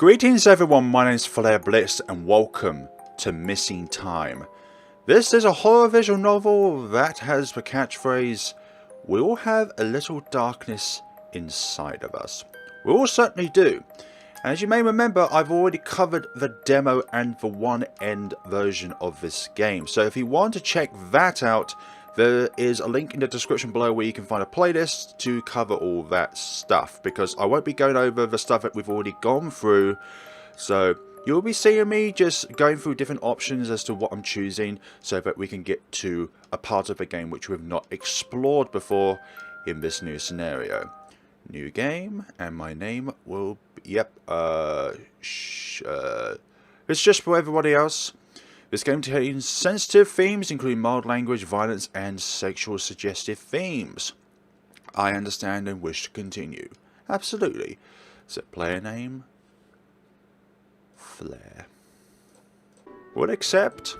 Greetings everyone, my name is FlareBlitzed and welcome to Missing Time. This is a horror visual novel that has the catchphrase, "We all have a little darkness inside of us." We all certainly do. And as you may remember, I've already covered the demo and the one-end version of this game. So if you want to check that out, there is a link in the description below where you can find a playlist to cover all that stuff. Because I won't be going over the stuff that we've already gone through. So you'll be seeing me just going through different options as to what I'm choosing, so that we can get to a part of the game which we've not explored before in this new scenario. New game, and my name will be, it's just for everybody else. This game contains sensitive themes, including mild language, violence, and sexual suggestive themes. I understand and wish to continue. Absolutely. Set player name, Flare. Would accept.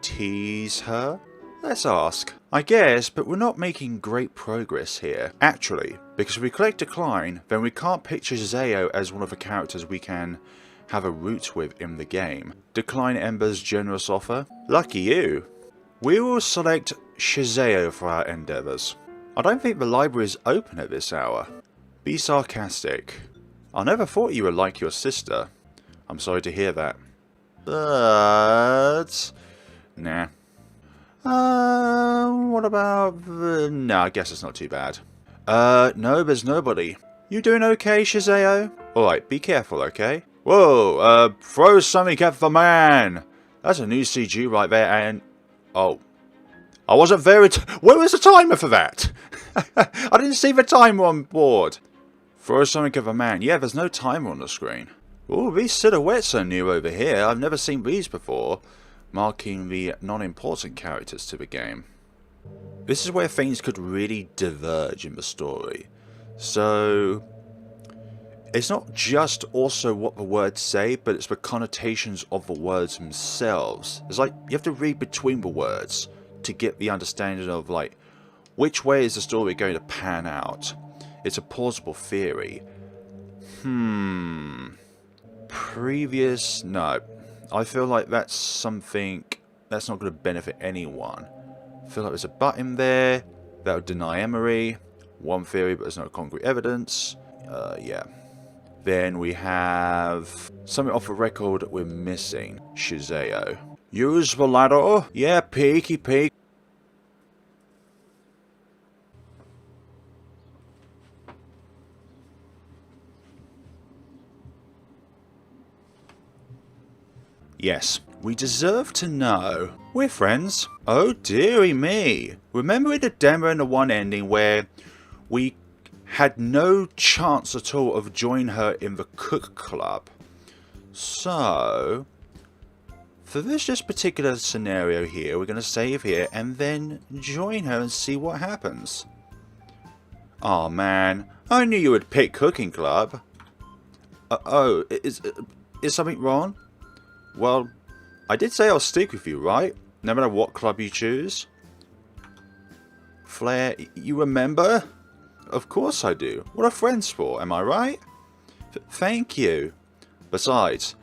Tease her. Let's ask. I guess, but we're not making great progress here. Actually, because if we click decline, then we can't picture Shazeo as one of the characters we can have a root with in the game. Decline Ember's generous offer. Lucky you. We will select Shazeo for our endeavours. I don't think the library is open at this hour. Be sarcastic. I never thought you were like your sister. I'm sorry to hear that. But nah. What about the... No, I guess it's not too bad. No, there's nobody. You doing okay, Shazeo? Alright, be careful, okay? Whoa, throw something at the man! That's a new CG right there, and... Oh. I wasn't very... Where was the timer for that? I didn't see the timer on board. Throw something at the man. Yeah, there's no timer on the screen. Oh, these silhouettes are new over here. I've never seen these before. Marking the non-important characters to the game. This is where things could really diverge in the story. So... it's not just also what the words say, but it's the connotations of the words themselves. It's like you have to read between the words to get the understanding of, like, which way is the story going to pan out. It's a plausible theory. Previous... No. I feel like that's something that's not going to benefit anyone. I feel like there's a button there that would deny Emery. One theory, but there's no concrete evidence. Yeah. Then we have something off the record we're missing. Shazeo. Use the ladder. Yeah, peeky peek. Yes, we deserve to know. We're friends. Oh dearie me. Remember in the demo and the one ending where we had no chance at all of joining her in the cook club? So, for this particular scenario here, we're going to save here and then join her and see what happens. Oh man, I knew you would pick cooking club. Is something wrong? Well, I did say I'll stick with you, right? No matter what club you choose. Flare, you remember? Of course I do. What are friends for, am I right? Thank you. Besides,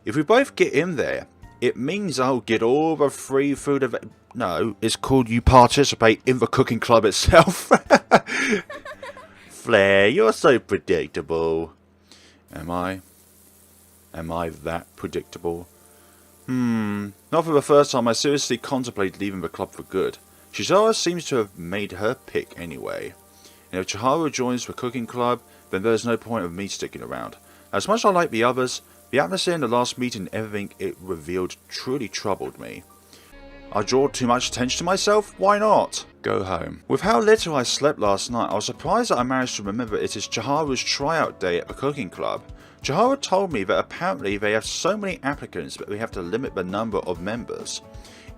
if we both get in there, it means I'll get all the free food of... No, it's called you participate in the cooking club itself. Flare, you're so predictable. Am I? Am I that predictable? Not for the first time I seriously contemplated leaving the club for good. Shizuyo seems to have made her pick anyway. And if Chiharu joins the cooking club, then there's no point of me sticking around. As much as I like the others, the atmosphere in the last meeting and everything it revealed truly troubled me. I draw too much attention to myself? Why not? Go home. With how little I slept last night, I was surprised that I managed to remember it is Chiharu's tryout day at the cooking club. Chiharu told me that apparently they have so many applicants that they have to limit the number of members.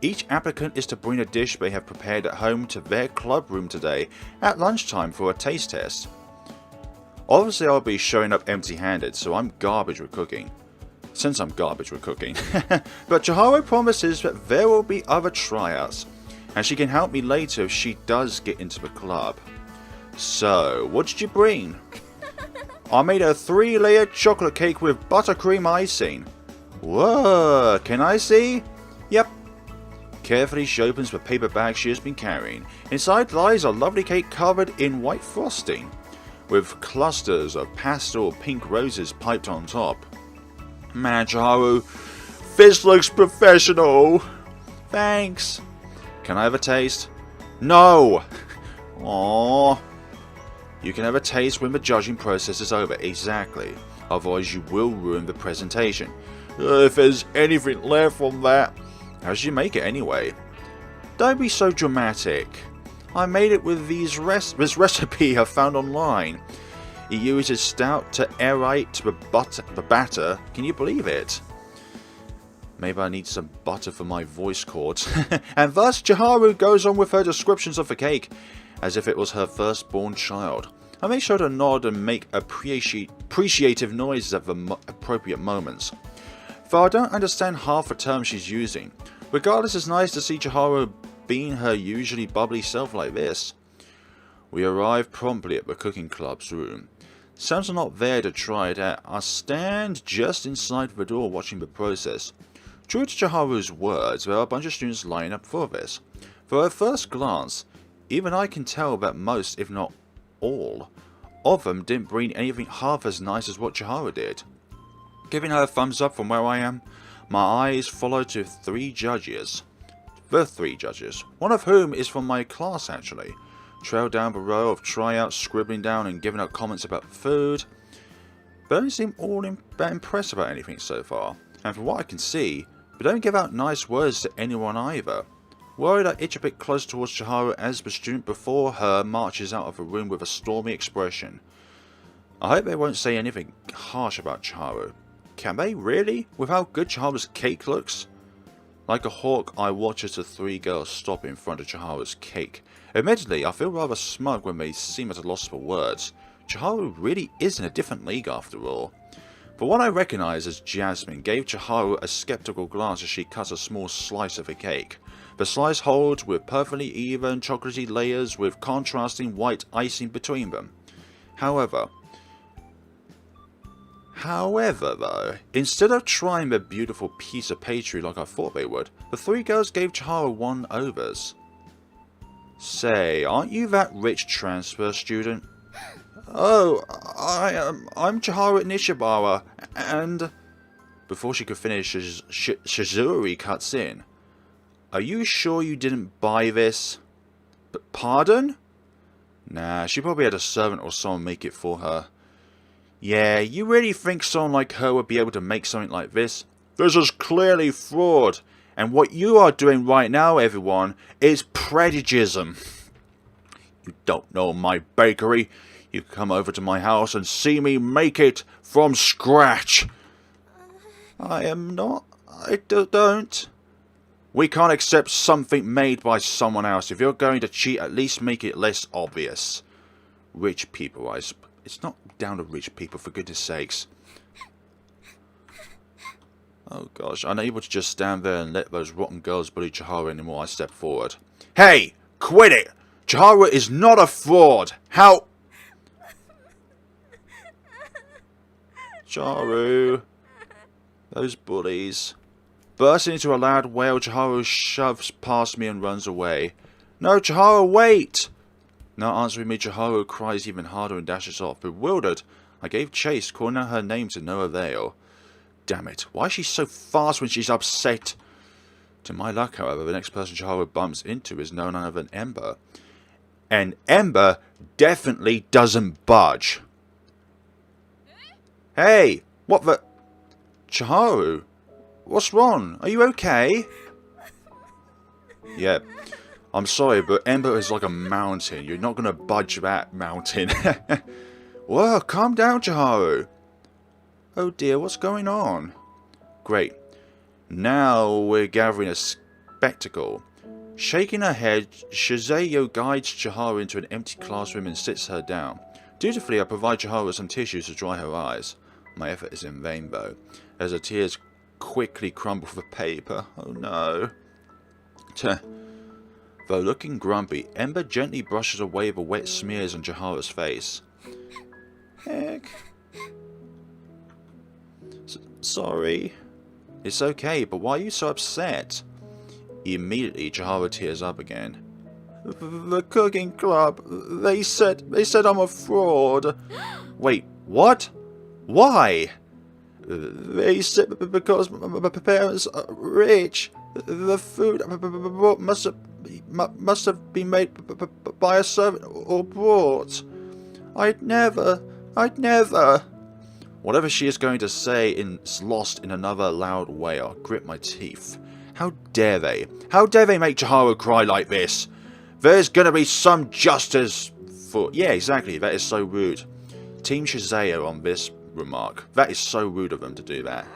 Each applicant is to bring a dish they have prepared at home to their club room today at lunchtime for a taste test. Obviously I'll be showing up empty-handed, so I'm garbage with cooking. Since I'm garbage with cooking. But Chiharu promises that there will be other tryouts, and she can help me later if she does get into the club. So, what did you bring? I made a 3-layer chocolate cake with buttercream icing. Whoa, can I see? Yep. Carefully she opens the paper bag she has been carrying. Inside lies a lovely cake covered in white frosting, with clusters of pastel pink roses piped on top. Man, Chiharu, this looks professional. Thanks. Can I have a taste? No. Aww. You can have a taste when the judging process is over. Exactly. Otherwise you will ruin the presentation. If there's anything left from that. How did you make it anyway? Don't be so dramatic. I made it with this recipe I found online. It uses stout to aerate the batter. Can you believe it? Maybe I need some butter for my voice cords. And thus Chiharu goes on with her descriptions of the cake, as if it was her firstborn child. I make sure to nod and make appreciative noises at the appropriate moments. Though I don't understand half the terms she's using. Regardless, it's nice to see Chiharu being her usually bubbly self like this. We arrive promptly at the cooking club's room. Sam's not there to try it out. I stand just inside the door watching the process. True to Chiharu's words, there are a bunch of students lining up for this. For at first glance, even I can tell that most, if not all, of them didn't bring anything half as nice as what Chiharu did. Giving her a thumbs up from where I am, my eyes follow to the three judges, one of whom is from my class actually. Trail down the row of tryouts, scribbling down and giving out comments about food. They don't seem all that impressed about anything so far, and from what I can see, they don't give out nice words to anyone either. Worried I itch a bit close towards Chiharu as the student before her marches out of the room with a stormy expression. I hope they won't say anything harsh about Chiharu. Can they really? With how good Chiharu's cake looks? Like a hawk, I watch as the three girls stop in front of Chiharu's cake. Admittedly, I feel rather smug when they seem at a loss for words. Chiharu really is in a different league after all. But what I recognise as Jasmine gave Chiharu a skeptical glance as she cut a small slice of the cake. The slice holds with perfectly even chocolatey layers with contrasting white icing between them. However though, instead of trying the beautiful piece of pastry like I thought they would, the three girls gave Chiharu one-overs. Say, aren't you that rich transfer student? Oh, I'm Chiharu Nishibara, and... Before she could finish, Shizuyo cuts in. Are you sure you didn't buy this? But pardon? Nah, she probably had a servant or someone make it for her. Yeah, you really think someone like her would be able to make something like this? This is clearly fraud. And what you are doing right now, everyone, is prejudicism. You don't know my bakery. You come over to my house and see me make it from scratch. I am not. I don't. We can't accept something made by someone else. If you're going to cheat, at least make it less obvious. Rich people, it's not down to rich people, for goodness sakes. Oh gosh, unable to just stand there and let those rotten girls bully Chiharu anymore, I step forward. Hey! Quit it! Chiharu is not a fraud! How... Chiharu... Those bullies... Bursting into a loud wail, Chiharu shoves past me and runs away. No, Chiharu, wait! Not answering me, Chiharu cries even harder and dashes off. Bewildered, I gave chase, calling out her name to no avail. Damn it, why is she so fast when she's upset? To my luck, however, the next person Chiharu bumps into is none other than Ember. And Ember definitely doesn't budge. Hey, what the... Chiharu, what's wrong? Are you okay? Yeah, I'm sorry, but Ember is like a mountain. You're not going to budge that mountain. Whoa, calm down, Chiharu. Oh dear, what's going on? Great. Now we're gathering a spectacle. Shaking her head, Shazeo guides Chiharu into an empty classroom and sits her down. Dutifully, I provide Chiharu with some tissues to dry her eyes. My effort is in vain, though, as her tears quickly crumble the paper. Oh no. Though looking grumpy, Ember gently brushes away the wet smears on Chiharu's face. Heck, Sorry. It's okay, but why are you so upset? Immediately, Chiharu tears up again. The cooking club. They said I'm a fraud. Wait, what? Why? They said because my parents are rich. The food must have been made by a servant or brought. I'd never. Whatever she is going to say is lost in another loud wail. Grit my teeth. How dare they? How dare they make Chiharu cry like this? There's gonna be some justice for... Yeah, exactly. That is so rude. Team Shazeo on this remark. That is so rude of them to do that.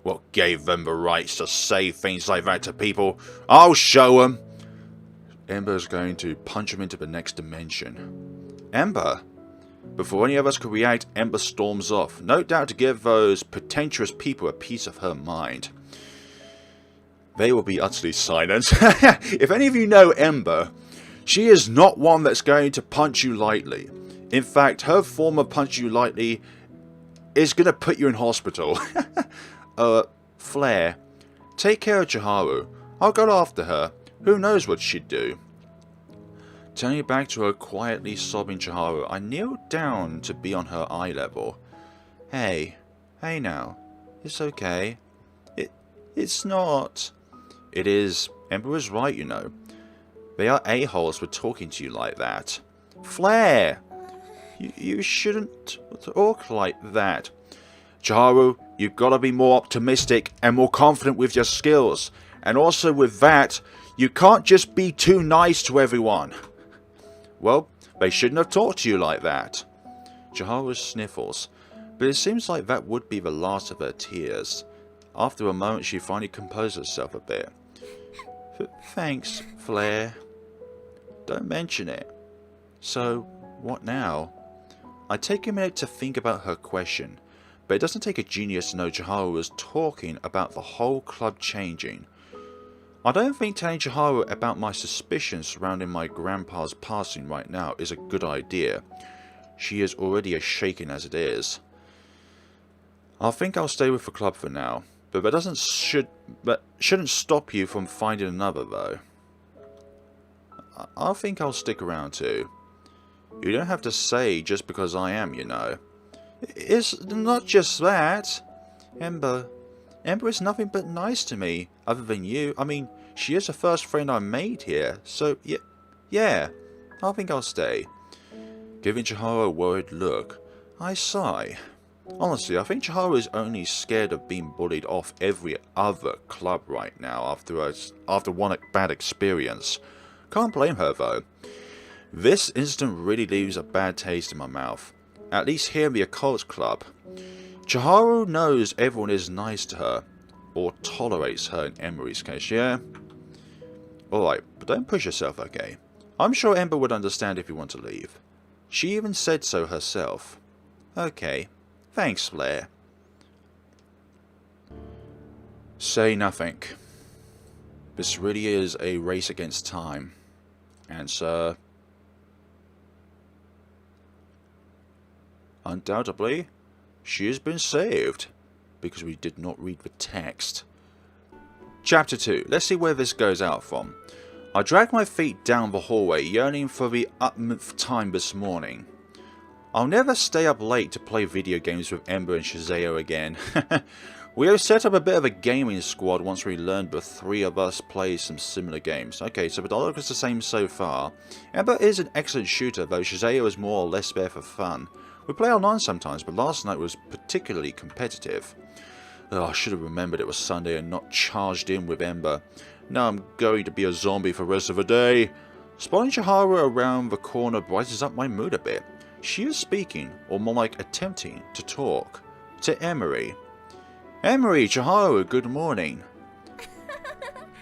What gave them the rights to say things like that to people? I'll show them. Ember's going to punch him into the next dimension. Ember? Before any of us could react, Ember storms off. No doubt to give those pretentious people a piece of her mind. They will be utterly silent. If any of you know Ember, she is not one that's going to punch you lightly. In fact, her form of punch you lightly is going to put you in hospital. Flare, take care of Chiharu. I'll go after her. Who knows what she'd do. Turning back to her quietly sobbing Chiharu, I kneeled down to be on her eye level. Hey now. It's okay. It's not. It is. Ember is right, you know. They are a-holes for talking to you like that. Flare! You shouldn't talk like that. Chiharu, you've got to be more optimistic and more confident with your skills. And also with that, you can't just be too nice to everyone. Well, they shouldn't have talked to you like that. Chiharu sniffles, but it seems like that would be the last of her tears. After a moment, she finally composed herself a bit. Thanks, Flare. Don't mention it. So, what now? I take a minute to think about her question, but it doesn't take a genius to know Chiharu was talking about the whole club changing. I don't think telling Chiharu about my suspicions surrounding my grandpa's passing right now is a good idea. She is already as shaken as it is. I think I'll stay with the club for now, but that shouldn't stop you from finding another though. I think I'll stick around too. You don't have to say just because I am, you know. It's not just that. Ember is nothing but nice to me, other than you. I mean, she is the first friend I made here, so yeah, I think I'll stay. Giving Chiharu a worried look, I sigh. Honestly, I think Chiharu is only scared of being bullied off every other club right now after one bad experience. Can't blame her though. This incident really leaves a bad taste in my mouth. At least here in the occult club. Chiharu knows everyone is nice to her. Or tolerates her in Emery's case, yeah? Alright, but don't push yourself, okay? I'm sure Ember would understand if you want to leave. She even said so herself. Okay. Thanks, Flare. Say nothing. This really is a race against time. Answer. Undoubtedly, she has been saved. Because we did not read the text. Chapter 2. Let's see where this goes out from. I dragged my feet down the hallway, yearning for the upmonth time this morning. I'll never stay up late to play video games with Ember and Shazeo again. We have set up a bit of a gaming squad once we learned the three of us play some similar games. Okay, so the dialogue is the same so far. Ember is an excellent shooter, though Shazeo is more or less there for fun. We play online sometimes, but last night was particularly competitive. Oh, I should have remembered it was Sunday and not charged in with Ember. Now I'm going to be a zombie for the rest of the day. Spotting Chiharu around the corner brightens up my mood a bit. She is speaking, or more like attempting to talk, to Emery. Emery, Chiharu, good morning.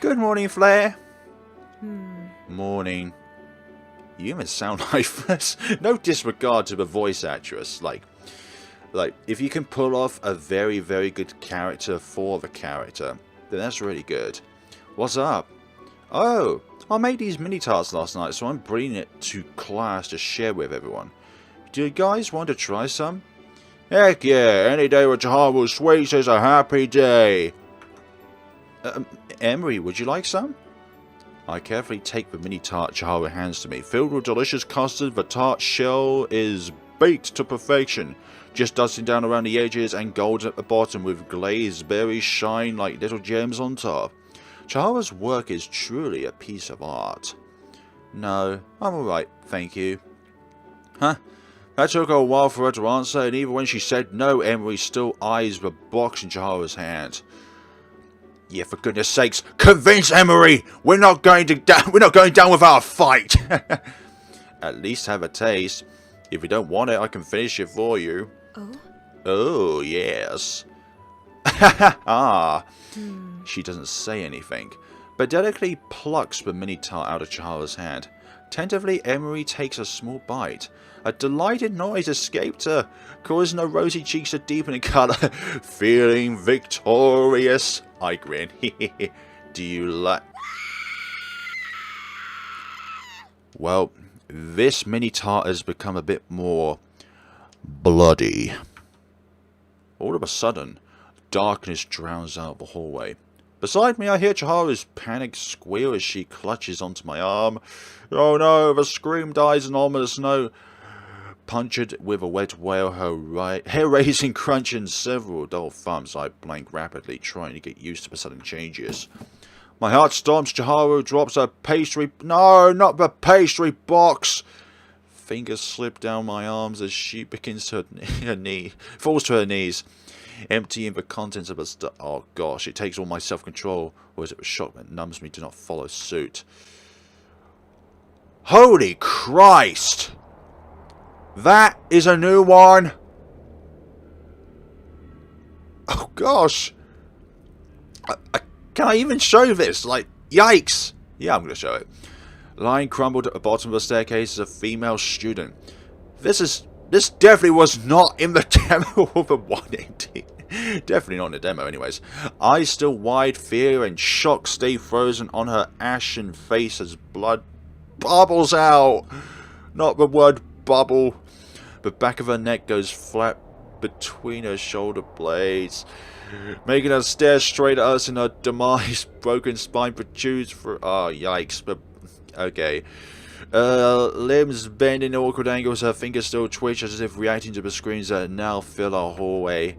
Good morning, Flare. Morning. You even sound like this. No disregard to the voice actress. Like, if you can pull off a very, very good character for the character, then that's really good. What's up? Oh, I made these mini tarts last night, so I'm bringing it to class to share with everyone. Do you guys want to try some? Heck yeah, any day with Chiharu sweets is a happy day. Emery, would you like some? I carefully take the mini tart Chiharu hands to me. Filled with delicious custard, the tart shell is baked to perfection. Just dusting down around the edges and gold at the bottom with glazed berries shine like little gems on top. Chiharu's work is truly a piece of art. No, I'm alright, thank you. Huh? That took her a while for her to answer, and even when she said no, Emery still eyes the box in Chiharu's hand. Yeah, for goodness sakes, convince Emery! We're not going down without a fight! At least have a taste. If you don't want it, I can finish it for you. Oh? Oh, yes. Ah. She doesn't say anything, but delicately plucks the mini tart out of Chiharu's hand. Tentatively, Emery takes a small bite. A delighted noise escaped her, causing her rosy cheeks to deepen in colour. Feeling victorious, I grin. Do you like... Well, this mini tart has become a bit more bloody. All of a sudden, darkness drowns out the hallway. Beside me, I hear Chiharu's panicked squeal as she clutches onto my arm. Oh no, the scream dies in ominous note. Punctured with a wet wail, her hair-raising crunch and several dull thumps. I blank rapidly, trying to get used to the sudden changes. My heart stomps. Chiharu drops her pastry... No, not the pastry box! Fingers slip down my arms as she begins to falls to her knees, emptying the contents of her Oh gosh, it takes all my self-control, or is it the shock that numbs me to not follow suit? Holy Christ! That is a new one! Oh gosh! Can I even show this? Like, yikes! Yeah, I'm going to show it. Lying crumbled at the bottom of the staircase is a female student. This definitely was not in the demo of the 180. Definitely not in the demo anyways. Eyes still wide, fear and shock stay frozen on her ashen face as blood bubbles out. Not the word bubble. The back of her neck goes flat between her shoulder blades, making her stare straight at us in her demise. Broken spine protrudes for... Oh, yikes. But, okay. Limbs bend in awkward angles. Her fingers still twitch as if reacting to the screams that now fill our hallway.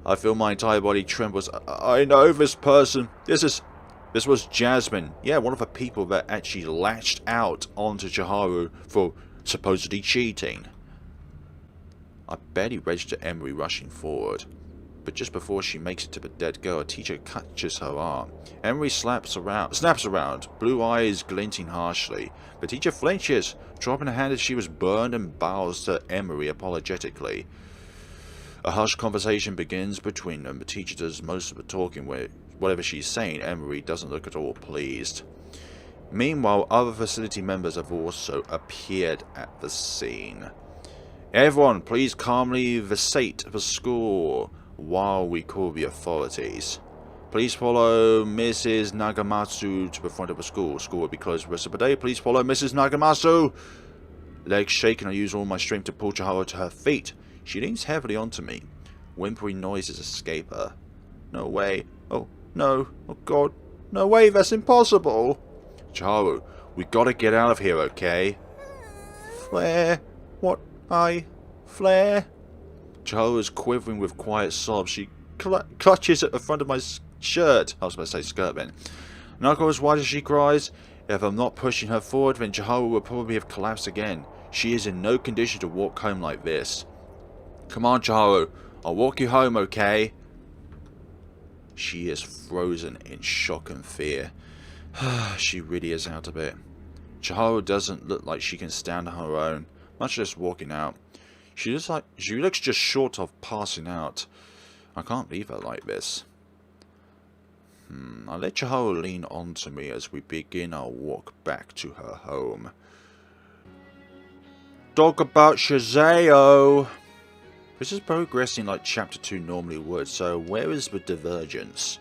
I feel my entire body trembles. I know this person. This was Jasmine. Yeah, one of the people that actually latched out onto Chiharu for supposedly cheating. I barely register Emery rushing forward, but just before she makes it to the dead girl, a teacher catches her arm. Emery snaps around, blue eyes glinting harshly. The teacher flinches, dropping her hand as she was burned, and bows to Emery apologetically. A hushed conversation begins between them. The teacher does most of the talking. Whatever she's saying, Emery doesn't look at all pleased. Meanwhile, other facility members have also appeared at the scene. Everyone, please calmly vacate the school while we call the authorities. Please follow Mrs. Nagamatsu to the front of the school. School will be closed the rest of the day. Please follow Mrs. Nagamatsu. Legs shaking, I use all my strength to pull Chiharu to her feet. She leans heavily onto me. Whimpering noises escape her. No way. Oh, no. Oh, God. No way, that's impossible. Chiharu, we gotta get out of here, okay? Flare. What? Flare? Chiharu is quivering with quiet sobs. She clutches at the front of my shirt. I was about to say skirt then. Knuckle as wide as she cries. If I'm not pushing her forward, then Chiharu will probably have collapsed again. She is in no condition to walk home like this. Come on, Chiharu. I'll walk you home, okay? She is frozen in shock and fear. She really is out of it. Chiharu doesn't look like she can stand on her own, much less walking out. She looks just short of passing out. I can't leave her like this. I let Chiharu lean onto me as we begin our walk back to her home. Talk about Shazeo! This is progressing like Chapter 2 normally would, so where is the divergence?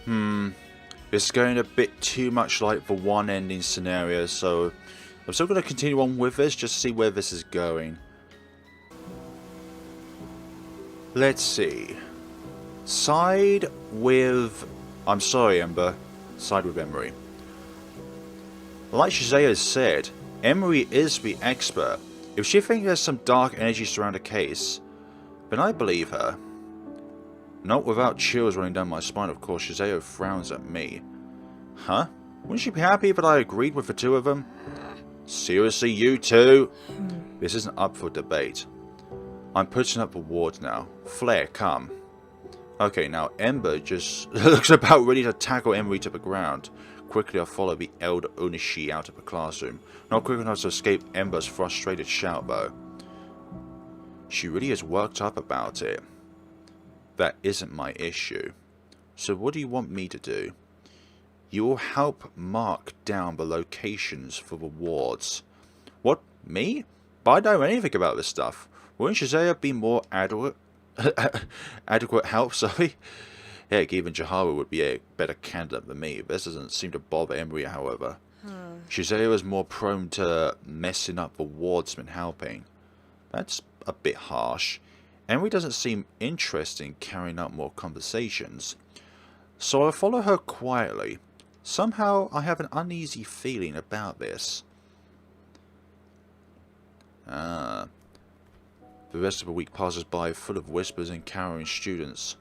It's going a bit too much like the one ending scenario, so I'm still going to continue on with this just to see where this is going. Let's see. Side with... I'm sorry, Ember. Side with Emery. Like Shazeo said, Emery is the expert. If she thinks there's some dark energy surrounding the case, then I believe her. Not without chills running down my spine, of course. Shazeo frowns at me. Huh? Wouldn't she be happy that I agreed with the two of them? Seriously, you two? This isn't up for debate. I'm putting up awards now. Flare, come. Okay, now Ember just looks about ready to tackle Emery to the ground. Quickly I follow the elder Onishi out of the classroom. Not quick enough to escape Ember's frustrated shout though. She really is worked up about it. That isn't my issue. So what do you want me to do? You will help mark down the locations for the wards. What? Me? But I don't know anything about this stuff. Wouldn't Shazeo be more adequate help, sorry? Heck, even Chiharu would be a better candidate than me. This doesn't seem to bother Emery, however. Shazeo is more prone to messing up the wards than helping. That's a bit harsh. Emery doesn't seem interested in carrying out more conversations. So I follow her quietly. Somehow I have an uneasy feeling about this. The rest of the week passes by full of whispers and cowering students.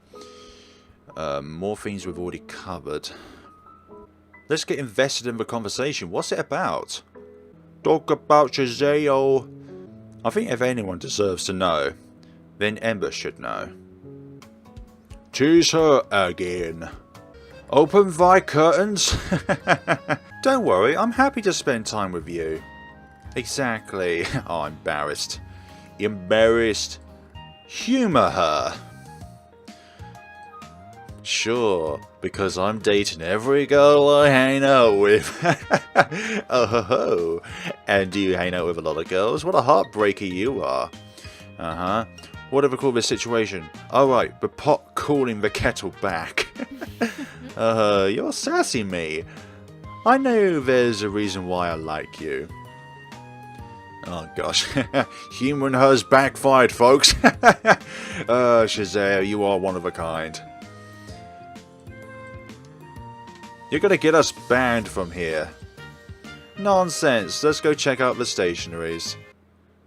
More things we've already covered. Let's get invested in the conversation. What's it about? Talk about Shazeo. I think if anyone deserves to know, then Ember should know. Choose her again. Open thy curtains. Don't worry, I'm happy to spend time with you. Exactly. Oh, embarrassed. Embarrassed. Humour her. Sure, because I'm dating every girl I hang out with. Oh ho ho. And do you hang out with a lot of girls? What a heartbreaker you are. Uh-huh. Whatever call this situation. Alright, the pot calling the kettle back. You're sassy me. I know there's a reason why I like you. Oh gosh, humour has backfired, folks. Shazeo, you are one of a kind. You're gonna get us banned from here. Nonsense, let's go check out the stationaries.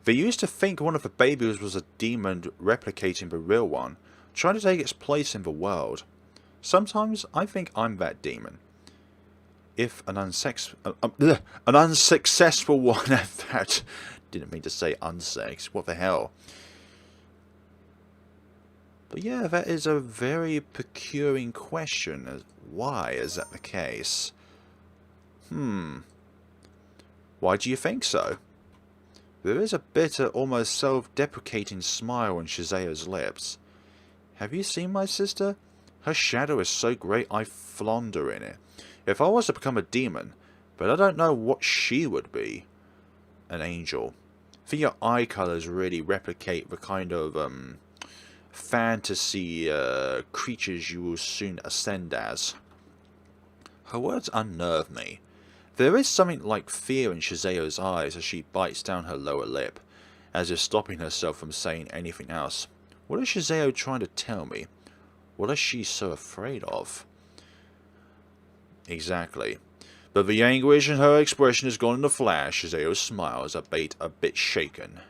They used to think one of the babies was a demon replicating the real one, trying to take its place in the world. Sometimes I think I'm that demon. If an unsuccessful one at that. Didn't mean to say unsex. What the hell? But yeah, that is a very peculiar question. Why is that the case? Why do you think so? There is a bitter, almost self-deprecating smile on Shazeo's lips. Have you seen my sister? Her shadow is so great I flounder in it. If I was to become a demon, but I don't know what she would be. An angel. I think your eye colours really replicate the kind of fantasy creatures you will soon ascend as. Her words unnerve me. There is something like fear in Shazeo's eyes as she bites down her lower lip, as if stopping herself from saying anything else. What is Shazeo trying to tell me? What is she so afraid of? Exactly. But the anguish in her expression is gone in a flash. Shazeo's smile is a bit shaken.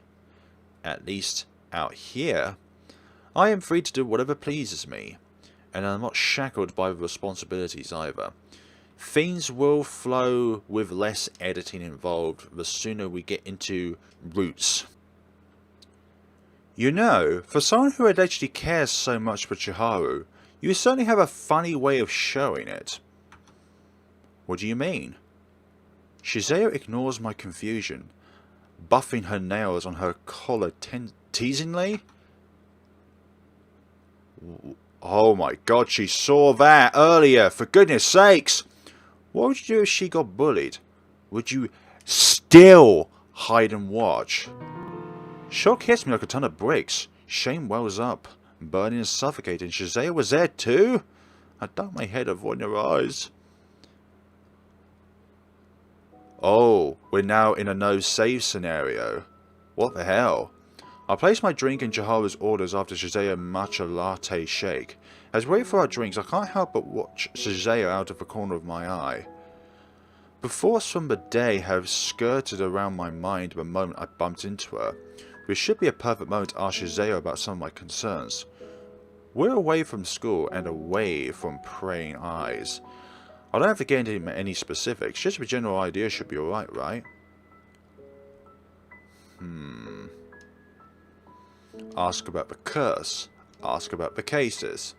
At least, out here, I am free to do whatever pleases me, and I'm not shackled by the responsibilities either. Things will flow with less editing involved the sooner we get into roots. You know, for someone who allegedly cares so much for Chiharu, you certainly have a funny way of showing it. What do you mean? Shazeo ignores my confusion, buffing her nails on her collar teasingly. Oh my god, she saw that earlier, for goodness sakes! What would you do if she got bullied? Would you still hide and watch? Shock hits me like a ton of bricks. Shame wells up, burning and suffocating. Shazeo was there too? I duck my head, avoiding her eyes. Oh, we're now in a no-save scenario. What the hell? I placed my drink in Jehovah's orders after Shazeo matcha latte shake. As we wait for our drinks, I can't help but watch Shazeo out of the corner of my eye. The thoughts from the day have skirted around my mind the moment I bumped into her, which should be a perfect moment to ask Shazeo about some of my concerns. We're away from school and away from praying eyes. I don't have to get into any specifics, just a general idea should be alright, right? Ask about the curse. Ask about the cases.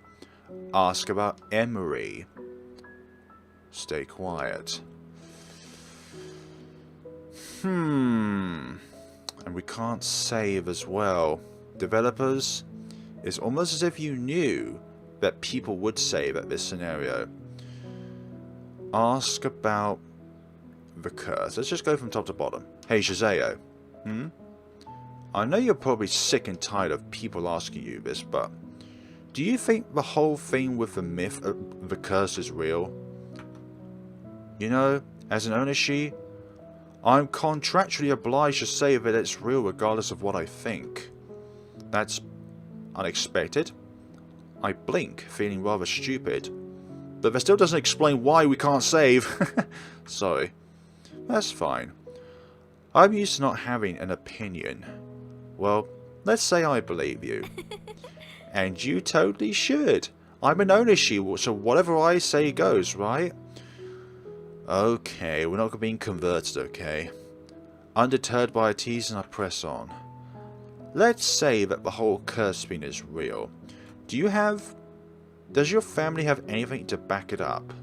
Ask about Emery. Stay quiet. And we can't save as well. Developers, it's almost as if you knew that people would save at this scenario. Ask about the curse. Let's just go from top to bottom. Hey Shazeo. I know you're probably sick and tired of people asking you this, but do you think the whole thing with the myth of the curse is real? You know, as an ownership, I'm contractually obliged to say that it's real regardless of what I think. That's unexpected. I blink, feeling rather stupid. But that still doesn't explain why we can't save. Sorry. That's fine. I'm used to not having an opinion. Well, let's say I believe you. And you totally should. I'm an ownership, so whatever I say goes, right? Okay, we're not being converted, okay? Undeterred by a teasing, I press on. Let's say that the whole curse thing is real. Does your family have anything to back it up?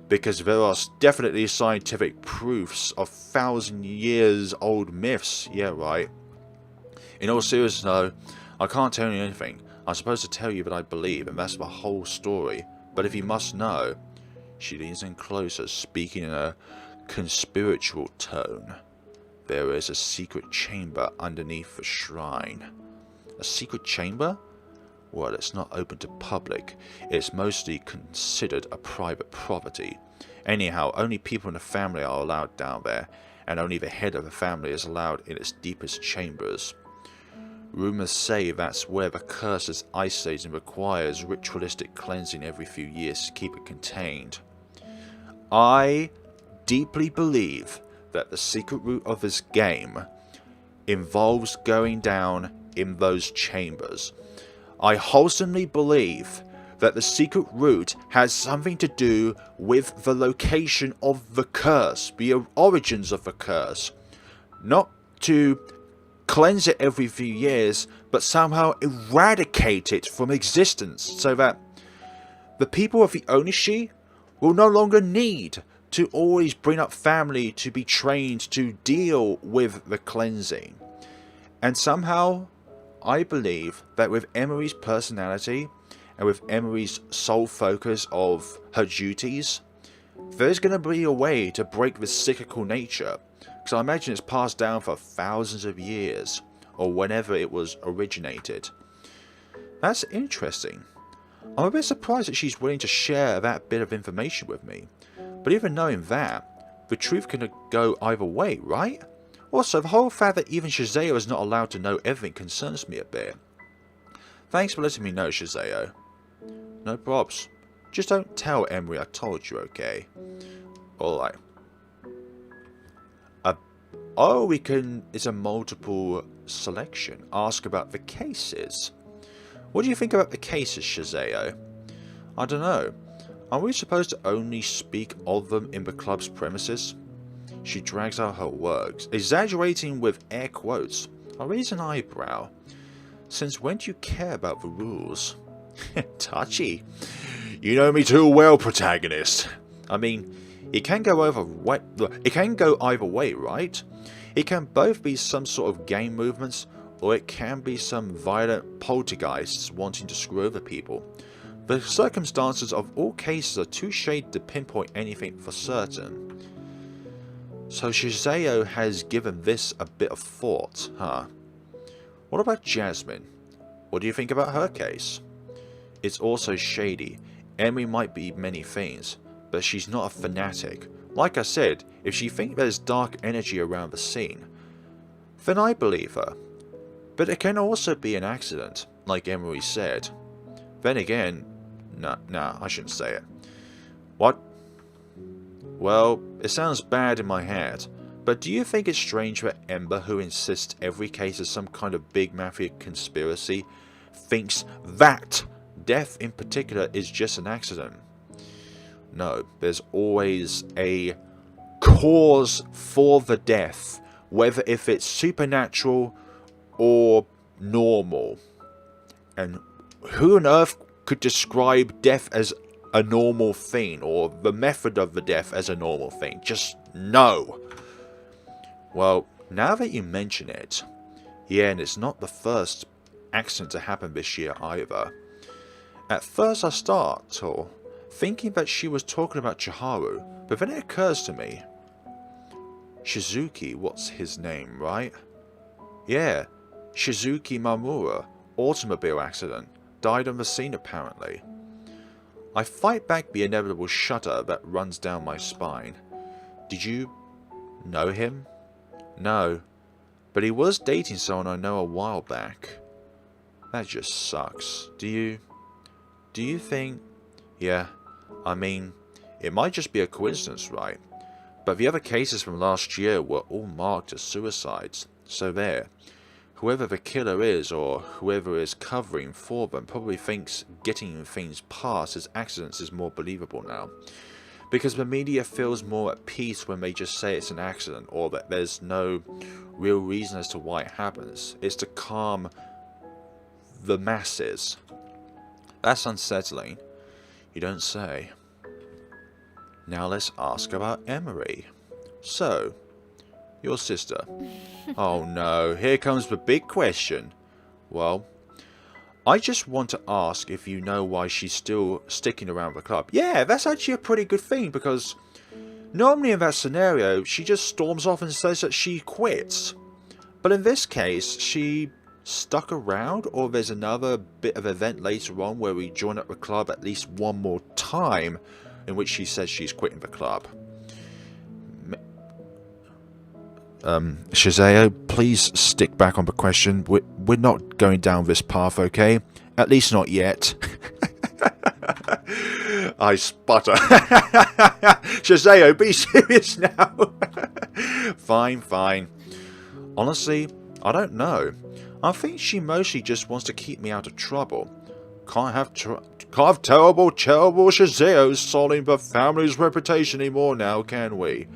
Because there are definitely scientific proofs of 1,000-years-old myths. Yeah, right. In all seriousness, though, I can't tell you anything. I'm supposed to tell you that I believe, and that's the whole story. But if you must know... She leans in closer, speaking in a conspiritual tone. There is a secret chamber underneath the shrine. A secret chamber? Well, it's not open to public. It's mostly considered a private property. Anyhow, only people in the family are allowed down there, and only the head of the family is allowed in its deepest chambers. Rumors say that's where the curse is isolated and requires ritualistic cleansing every few years to keep it contained. I deeply believe that the secret root of this game involves going down in those chambers. I wholesomely believe that the secret route has something to do with the location of the curse, the origins of the curse. Not to cleanse it every few years, but somehow eradicate it from existence so that the people of the ownership will no longer need to always bring up family to be trained to deal with the cleansing. And somehow, I believe that with Emery's personality and with Emery's sole focus of her duties, there's going to be a way to break this cyclical nature. Because I imagine it's passed down for thousands of years, or whenever it was originated. That's interesting. I'm a bit surprised that she's willing to share that bit of information with me. But even knowing that, the truth can go either way, right? Also, the whole fact that even Shazeo is not allowed to know everything concerns me a bit. Thanks for letting me know, Shazeo. No props. Just don't tell Emery I told you, okay? Alright. It's a multiple selection. Ask about the cases. What do you think about the cases, Shazeo? I don't know. Are we supposed to only speak of them in the club's premises? She drags out her words, exaggerating with air quotes. I raise an eyebrow. Since when do you care about the rules? Touchy. You know me too well, protagonist. I mean, it can go either way, right? It can both be some sort of game movements, or it can be some violent poltergeists wanting to screw over people. The circumstances of all cases are too shady to pinpoint anything for certain. So Shazeo has given this a bit of thought, huh? What about Jasmine? What do you think about her case? It's also shady. Emery might be many things, but she's not a fanatic. Like I said, if she thinks there's dark energy around the scene, then I believe her. But it can also be an accident, like Emery said. Then again, nah, I shouldn't say it. What? Well, it sounds bad in my head, but do you think it's strange that Ember, who insists every case is some kind of big mafia conspiracy, thinks that death in particular is just an accident? No, there's always a cause for the death, whether if it's supernatural or normal. And who on earth could describe death as a normal thing, or the method of the death as a normal thing? Just no. Well, now that you mention it, yeah, and it's not the first accident to happen this year either. At first I started thinking that she was talking about Chiharu, but then it occurs to me, Shizuki, what's his name, right? Yeah, Shizuki Mamura, automobile accident, died on the scene apparently. I fight back the inevitable shudder that runs down my spine. Did you know him? No, but he was dating someone I know a while back. That just sucks. Do you think... Yeah, I mean, it might just be a coincidence, right? But the other cases from last year were all marked as suicides, so there. Whoever the killer is, or whoever is covering for them, probably thinks getting things past as accidents is more believable now. Because the media feels more at peace when they just say it's an accident, or that there's no real reason as to why it happens. It's to calm the masses. That's unsettling. You don't say. Now let's ask about Emery. So, your sister. Oh no, here comes the big question. Well, I just want to ask if you know why she's still sticking around the club. Yeah, that's actually a pretty good thing, because normally in that scenario, she just storms off and says that she quits. But in this case, she stuck around, or there's another bit of event later on where we join up the club at least one more time, in which she says she's quitting the club. Shazeo, please stick back on the question. We're not going down this path, okay? At least not yet. I sputter. Shazeo, be serious now. Fine. Honestly, I don't know. I think she mostly just wants to keep me out of trouble. Can't have terrible Shazeo sullying the family's reputation anymore now, can we?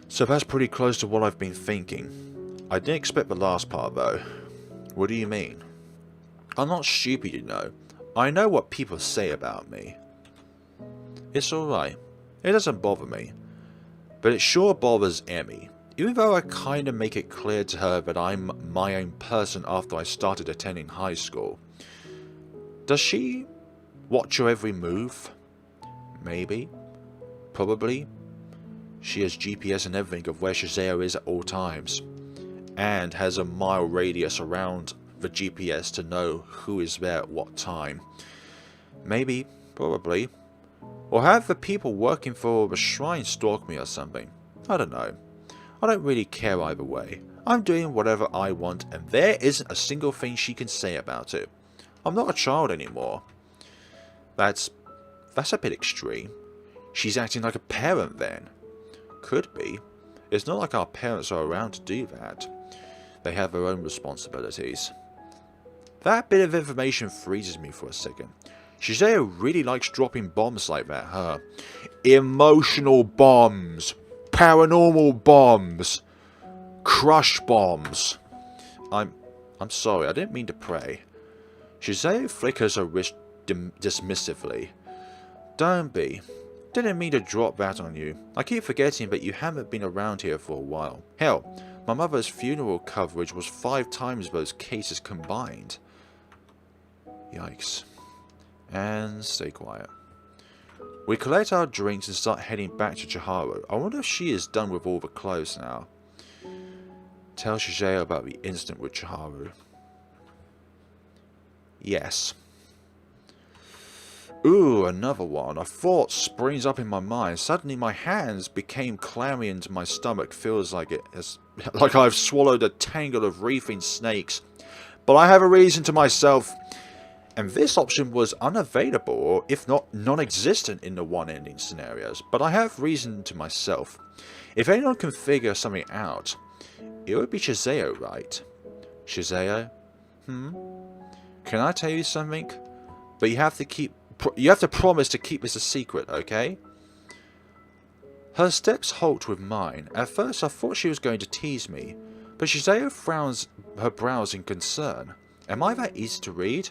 So that's pretty close to what I've been thinking. I didn't expect the last part though. What do you mean? I'm not stupid, you know. I know what people say about me. It's alright. It doesn't bother me. But it sure bothers Emmy. Even though I kinda make it clear to her that I'm my own person after I started attending high school. Does she watch your every move? Maybe. Probably. She has GPS and everything of where Shazeo is at all times, and has a mile radius around the GPS to know who is there at what time. Maybe, probably. Or have the people working for the shrine stalk me or something. I don't know. I don't really care either way. I'm doing whatever I want, and there isn't a single thing she can say about it. I'm not a child anymore. That's a bit extreme. She's acting like a parent then. Could be. It's not like our parents are around to do that. They have their own responsibilities. That bit of information freezes me for a second. Shazeo really likes dropping bombs like that, huh? Emotional bombs. Paranormal bombs. Crush bombs. I'm sorry, I didn't mean to pray. Shazeo flickers her wrist dismissively. Don't be. Didn't mean to drop that on you. I keep forgetting that you haven't been around here for a while. Hell, my mother's funeral coverage was 5 times those cases combined. Yikes. And stay quiet. We collect our drinks and start heading back to Chiharu. I wonder if she is done with all the clothes now. Tell Shazeo about the incident with Chiharu. Yes. Ooh, another one. A thought springs up in my mind. Suddenly my hands became clammy and my stomach feels like like I've swallowed a tangle of wreathing snakes. But I have a reason to myself, and this option was unavailable, or if not non-existent in the one-ending scenarios. But I have reason to myself. If anyone can figure something out, it would be Shazeo, right? Shazeo? Can I tell you something? But you have to promise to keep this a secret, okay? Her steps halt with mine. At first I thought she was going to tease me, but Shazeo frowns her brows in concern. Am I that easy to read?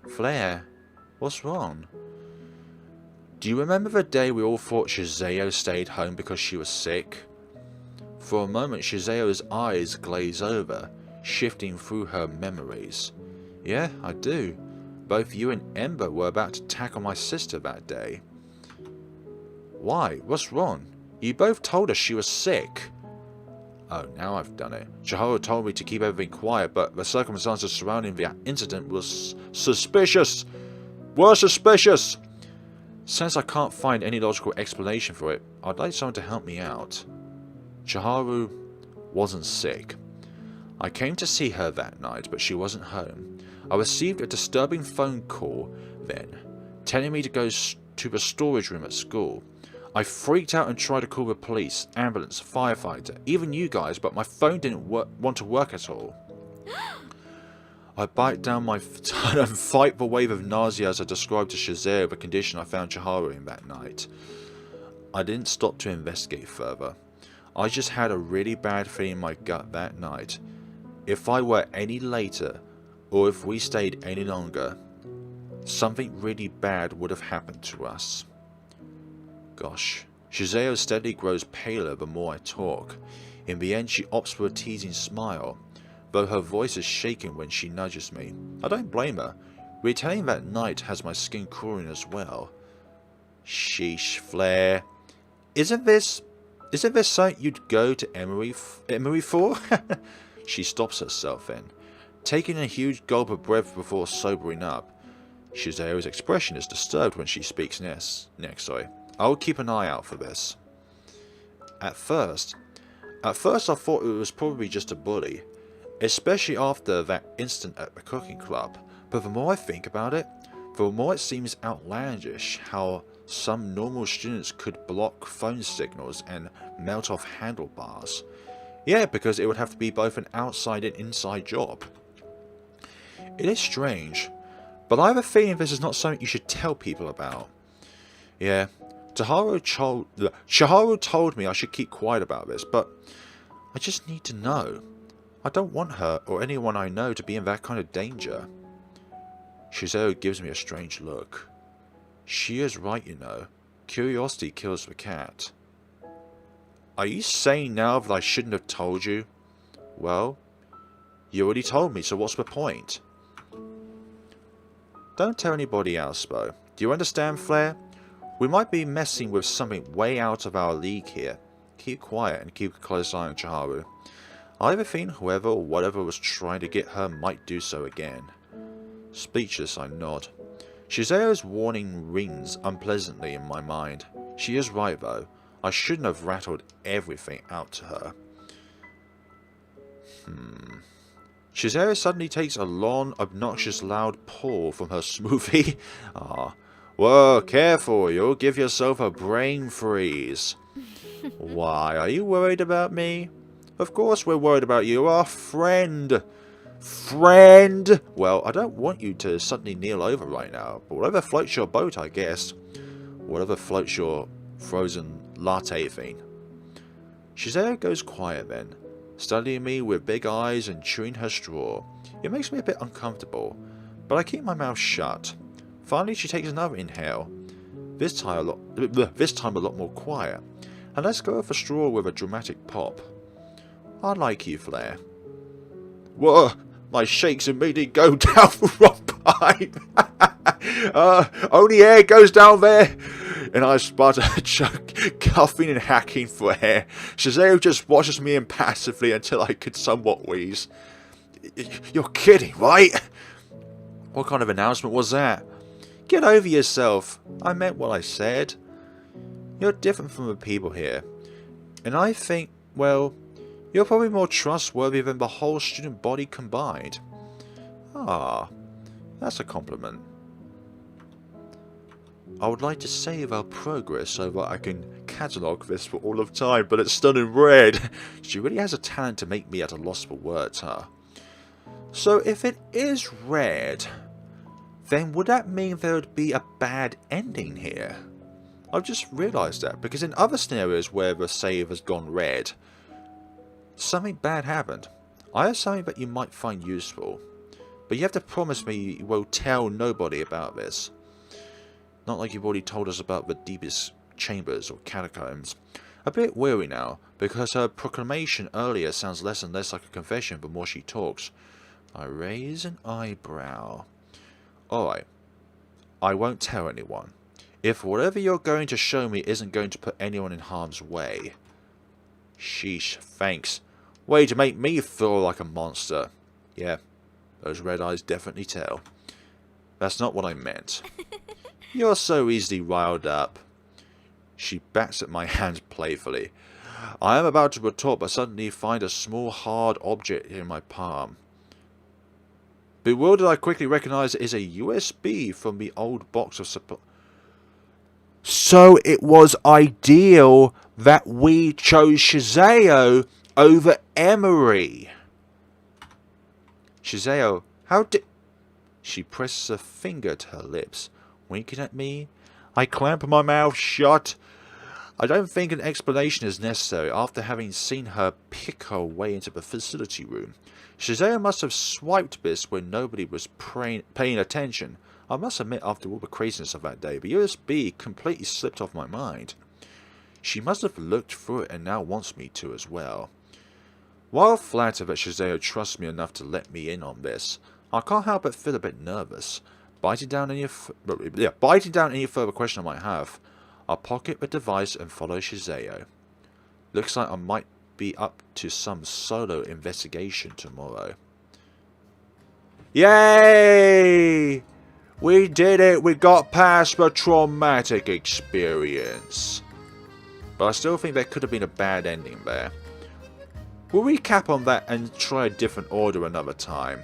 Flare, what's wrong? Do you remember the day we all thought Shazeo stayed home because she was sick? For a moment Shazeo's eyes glaze over, shifting through her memories. Yeah, I do. Both you and Ember were about to tackle my sister that day. Why? What's wrong? You both told us she was sick. Oh, now I've done it. Chihiro told me to keep everything quiet, but the circumstances surrounding the incident was suspicious. Were suspicious! Since I can't find any logical explanation for it, I'd like someone to help me out. Chihiro wasn't sick. I came to see her that night, but she wasn't home. I received a disturbing phone call then, telling me to go to the storage room at school. I freaked out and tried to call the police, ambulance, firefighter, even you guys, but my phone didn't want to work at all. I bite down my tongue and fight the wave of nausea as I described to Shazeo the condition I found Chihiro in that night. I didn't stop to investigate further. I just had a really bad feeling in my gut that night. If I were any later, or if we stayed any longer, something really bad would have happened to us. Gosh, Shazeo steadily grows paler the more I talk. In the end she opts for a teasing smile, though her voice is shaking when she nudges me. I don't blame her. Retelling that night has my skin crawling as well. Sheesh, Flare. Isn't this something you'd go to Emery for? She stops herself then, taking a huge gulp of breath before sobering up. Shizuyo's expression is disturbed when she speaks next. I'll keep an eye out for this. At first I thought it was probably just a bully, especially after that incident at the cooking club, but the more I think about it, the more it seems outlandish how some normal students could block phone signals and melt off handlebars. Yeah, because it would have to be both an outside and inside job. It is strange, but I have a feeling this is not something you should tell people about. Yeah, Chihiro told me I should keep quiet about this, but I just need to know. I don't want her or anyone I know to be in that kind of danger. Shazeo gives me a strange look. She is right, you know. Curiosity kills the cat. Are you saying now that I shouldn't have told you? Well, you already told me, so what's the point? Don't tell anybody else, though. Do you understand, Flare? We might be messing with something way out of our league here. Keep quiet and keep a close eye on Chihiro. I have a feeling whoever or whatever was trying to get her might do so again. Speechless, I nod. Shizuyo's warning rings unpleasantly in my mind. She is right, though. I shouldn't have rattled everything out to her. Shazeo suddenly takes a long, obnoxious, loud pull from her smoothie. Whoa, careful, you'll give yourself a brain freeze. Why, are you worried about me? Of course we're worried about you, our friend. Friend! Well, I don't want you to suddenly kneel over right now, but whatever floats your boat, I guess. Whatever floats your frozen latte thing. Shazeo goes quiet then, studying me with big eyes and chewing her straw. It makes me a bit uncomfortable, but I keep my mouth shut. Finally she takes another inhale, this time a lot more quiet, and lets go of the straw with a dramatic pop. I like you, Flare. Whoa! My shakes immediately go down the wrong pipe. Only air goes down there. And I sputter, coughing and hacking for air. Shazeo just watches me impassively until I could somewhat wheeze. You're kidding, right? What kind of announcement was that? Get over yourself. I meant what I said. You're different from the people here. And I think, well, you're probably more trustworthy than the whole student body combined. Ah, that's a compliment. I would like to save our progress so that I can catalogue this for all of time, but it's done in red. She really has a talent to make me at a loss for words, huh? So if it is red, then would that mean there would be a bad ending here? I've just realised that, because in other scenarios where the save has gone red, something bad happened. I have something that you might find useful, but you have to promise me you will tell nobody about this. Not like you've already told us about the deepest chambers or catacombs. A bit weary now, because her proclamation earlier sounds less and less like a confession the more she talks. I raise an eyebrow. Alright, I won't tell anyone. If whatever you're going to show me isn't going to put anyone in harm's way. Sheesh, thanks. Way to make me feel like a monster. Yeah, those red eyes definitely tell. That's not what I meant. You're so easily riled up. She bats at my hand playfully. I am about to retort, but suddenly find a small hard object in my palm. Bewildered, I quickly recognize it is a USB from the old box of supply. So it was ideal that we chose Shazeo over Emery. Shazeo, how did... She presses a finger to her lips, winking at me. I clamp my mouth shut. I don't think an explanation is necessary after having seen her pick her way into the facility room. Shazeo must have swiped this when nobody was paying attention. I must admit, after all the craziness of that day, the USB completely slipped off my mind. She must have looked through it and now wants me to as well. While flattered that Shazeo trusts me enough to let me in on this, I can't help but feel a bit nervous. Biting down any further question I might have, I pocket the device and follow Shazeo. Looks like I might be up to some solo investigation tomorrow. Yay! We did it! We got past the traumatic experience. But I still think there could have been a bad ending there. We'll recap on that and try a different order another time.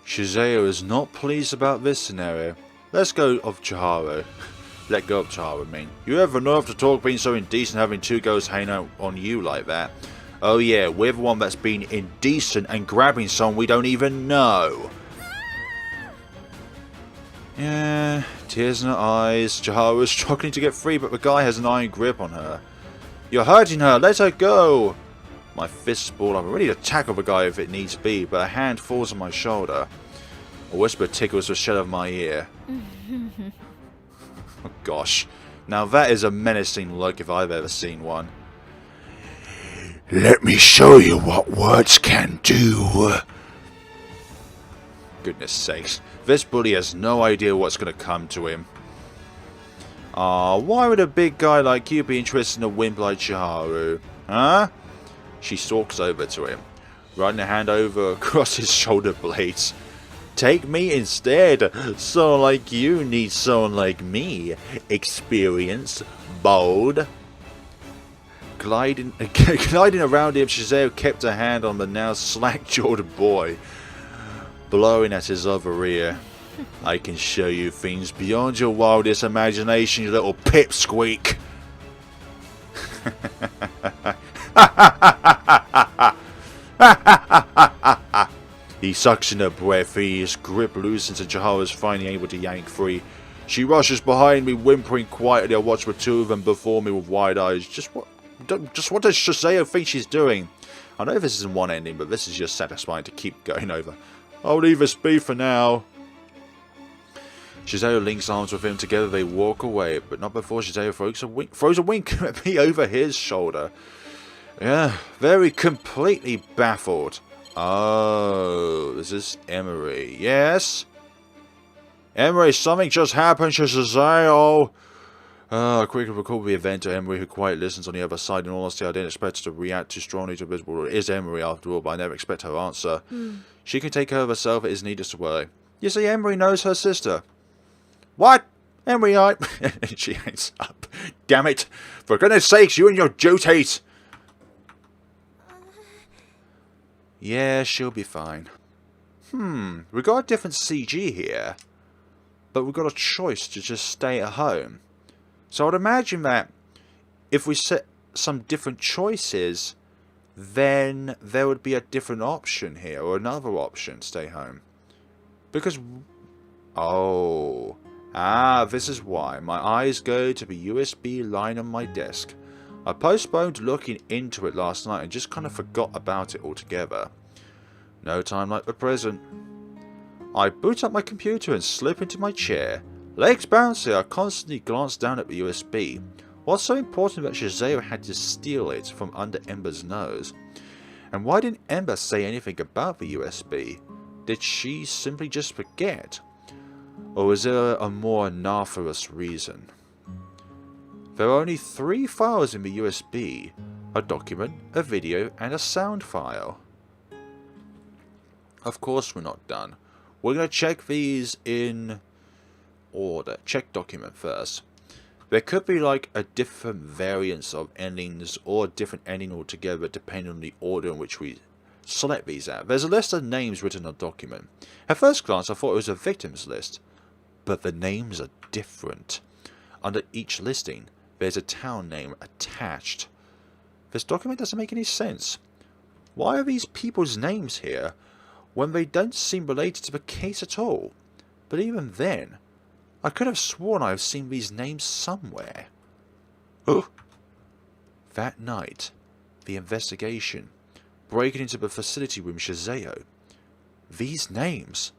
Shazeo is not pleased about this scenario. Let's go of Chihiro. Let go of Chihiro, I mean. You have the nerve to talk being so indecent having two girls hang out on you like that. Oh yeah, we're the one that's been indecent and grabbing someone we don't even know. Yeah, tears in her eyes. Chihiro is struggling to get free, but the guy has an iron grip on her. You're hurting her, let her go! My fists ball up. I'm ready to tackle the guy if it needs be, but a hand falls on my shoulder. A whisper tickles the shell of my ear. Oh gosh. Now that is a menacing look if I've ever seen one. Let me show you what words can do. Goodness sakes. This bully has no idea what's going to come to him. Why would a big guy like you be interested in a wimp like Chihiro? Huh? She stalks over to him, running a hand over across his shoulder blades. Take me instead. Someone like you needs someone like me. Experienced, bold. Gliding around him, Shazeo kept a hand on the now slack-jawed boy, blowing at his other ear. I can show you things beyond your wildest imagination, you little pipsqueak. He sucks in her breath, his grip loosens and Chihiro is finally able to yank free. She rushes behind me, whimpering quietly. I watch the two of them before me with wide eyes. Just what does Shazeo think she's doing? I know this isn't one ending, but this is just satisfying to keep going over. I'll leave this be for now. Shazeo links arms with him. Together they walk away, but not before Shazeo throws a wink at me over his shoulder. Yeah, very completely baffled. Oh, this is Emery. Yes? Emery, something just happened to Shazeo. I quickly recall the event to Emery, who quietly listens on the other side. In all honesty, I didn't expect her to react too strongly to this. Well, it is Emery after all, but I never expect her answer. She can take care of herself, it is needless to worry. You see, Emery knows her sister. What? Emery, I... And she hangs up. Damn it. For goodness sakes, you and your duties. Yeah, she'll be fine. We got a different CG here. But we've got a choice to just stay at home. So I'd imagine that if we set some different choices, then there would be a different option here, or another option, stay home. Because... Oh... Ah, this is why. My eyes go to the USB line on my desk. I postponed looking into it last night and just kind of forgot about it altogether. No time like the present. I boot up my computer and slip into my chair. Legs bouncy, I constantly glance down at the USB. What's so important that Shazeo had to steal it from under Ember's nose? And why didn't Ember say anything about the USB? Did she simply just forget? Or was there a more nefarious reason? There are only 3 files in the USB. A document, a video, and a sound file. Of course we're not done. We're going to check these in order. Check document first. There could be like a different variance of endings or a different ending altogether depending on the order in which we select these at. There's a list of names written on a document. At first glance I thought it was a victims list. But the names are different. Under each listing, there's a town name attached. This document doesn't make any sense. Why are these people's names here when they don't seem related to the case at all? But even then, I could have sworn I've seen these names somewhere. Oh! That night, the investigation, breaking into the facility room Shazeo. These names,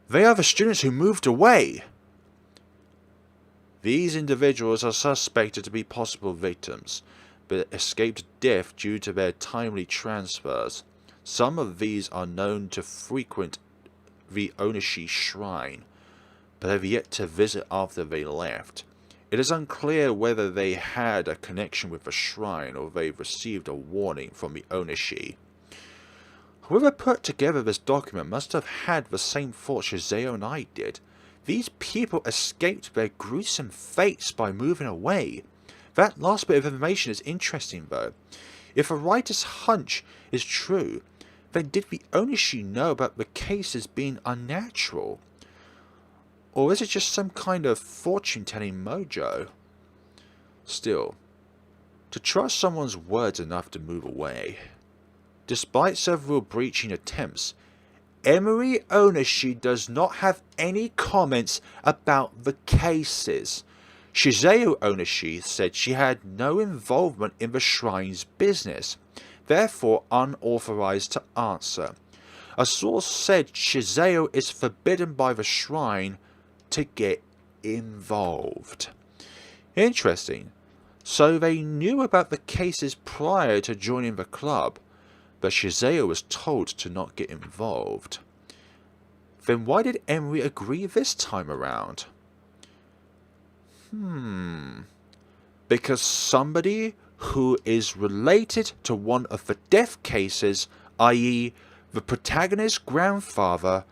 they are the students who moved away! These individuals are suspected to be possible victims, but escaped death due to their timely transfers. Some of these are known to frequent the Onishi shrine, but have yet to visit after they left. It is unclear whether they had a connection with the shrine or they received a warning from the Onishi. Whoever put together this document must have had the same thought Shazeo and I did. These people escaped their gruesome fates by moving away. That last bit of information is interesting though. If the writer's hunch is true, then did the Onishi know about the cases being unnatural? Or is it just some kind of fortune-telling mojo? Still, to trust someone's words enough to move away. Despite several breaching attempts, Emery Onishi does not have any comments about the cases. Shazeo Onishi said she had no involvement in the shrine's business, therefore unauthorized to answer. A source said Shazeo is forbidden by the shrine to get involved. Interesting. So they knew about the cases prior to joining the club, but Shazeo was told to not get involved. Then why did Emery agree this time around? Because somebody who is related to one of the death cases, i.e. the protagonist's grandfather,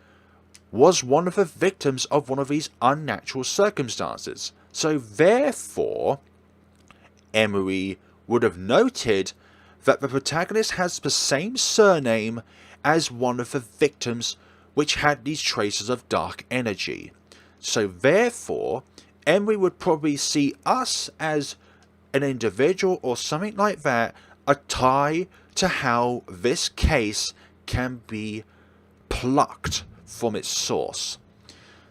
was one of the victims of one of these unnatural circumstances. So therefore, Emery would have noted that the protagonist has the same surname as one of the victims which had these traces of dark energy. So therefore, Emery would probably see us as an individual or something like that, a tie to how this case can be plucked from its source.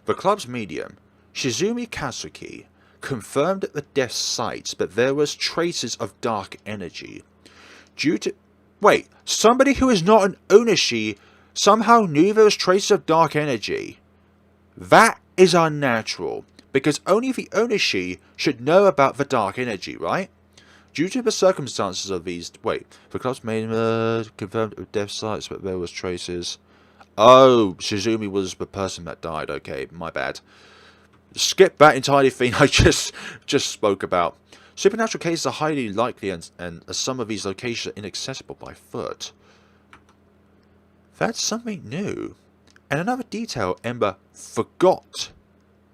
The club's medium, Shizumi Kazuki, confirmed at the death sites that there was traces of dark energy. Wait, somebody who is not an Onishi somehow knew there was traces of dark energy. That is unnatural, because only the Onishi should know about the dark energy, right? Due to the circumstances of these... Wait, the club's main confirmed at death sites that there was traces... Oh, Shizumi was the person that died. Okay, my bad. Skip that entirely thing I just spoke about. Supernatural cases are highly likely and some of these locations are inaccessible by foot. That's something new. And another detail Ember forgot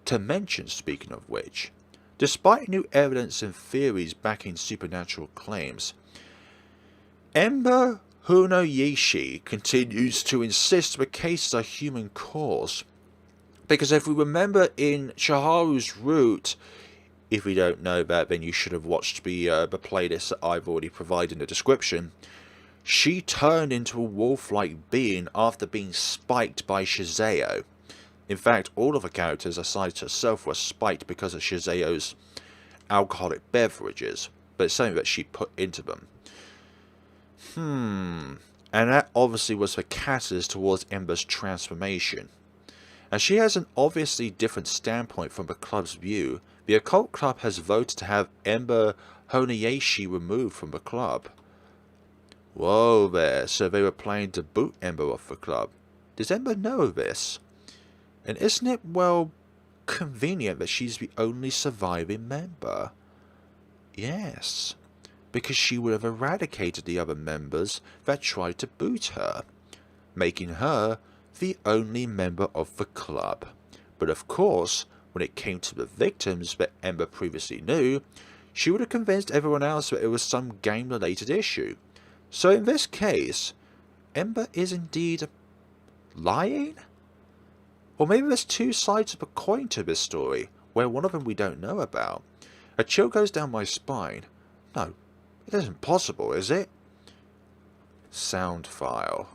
to mention, speaking of which, despite new evidence and theories backing supernatural claims, Ember Hunoyishi continues to insist the case is a human cause. Because if we remember in Chiharu's route, if you don't know that, then you should have watched the playlist that I've already provided in the description. She turned into a wolf-like being after being spiked by Shazeo. In fact, all of the characters aside herself were spiked because of Shazeo's alcoholic beverages, but it's something that she put into them. And that obviously was the catalyst towards Ember's transformation. As she has an obviously different standpoint from the club's view, the occult club has voted to have Ember Honeyashi removed from the club. Whoa there, so they were planning to boot Ember off the club. Does Ember know this? And isn't it, well, convenient that she's the only surviving member? Yes, because she would have eradicated the other members that tried to boot her, making her the only member of the club. But of course, when it came to the victims that Ember previously knew, she would have convinced everyone else that it was some game-related issue. So in this case, Ember is indeed lying? Or maybe there's two sides of a coin to this story, where one of them we don't know about. A chill goes down my spine. No, it isn't possible, is it? Sound file.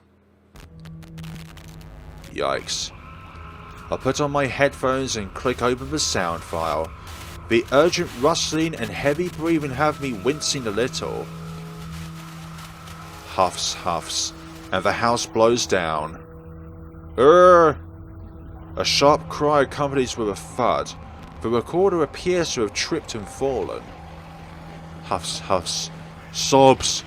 Yikes. I put on my headphones and click open the sound file. The urgent rustling and heavy breathing have me wincing a little. Huffs, huffs, and the house blows down. A sharp cry accompanies with a thud. The recorder appears to have tripped and fallen. Huffs, huffs, sobs.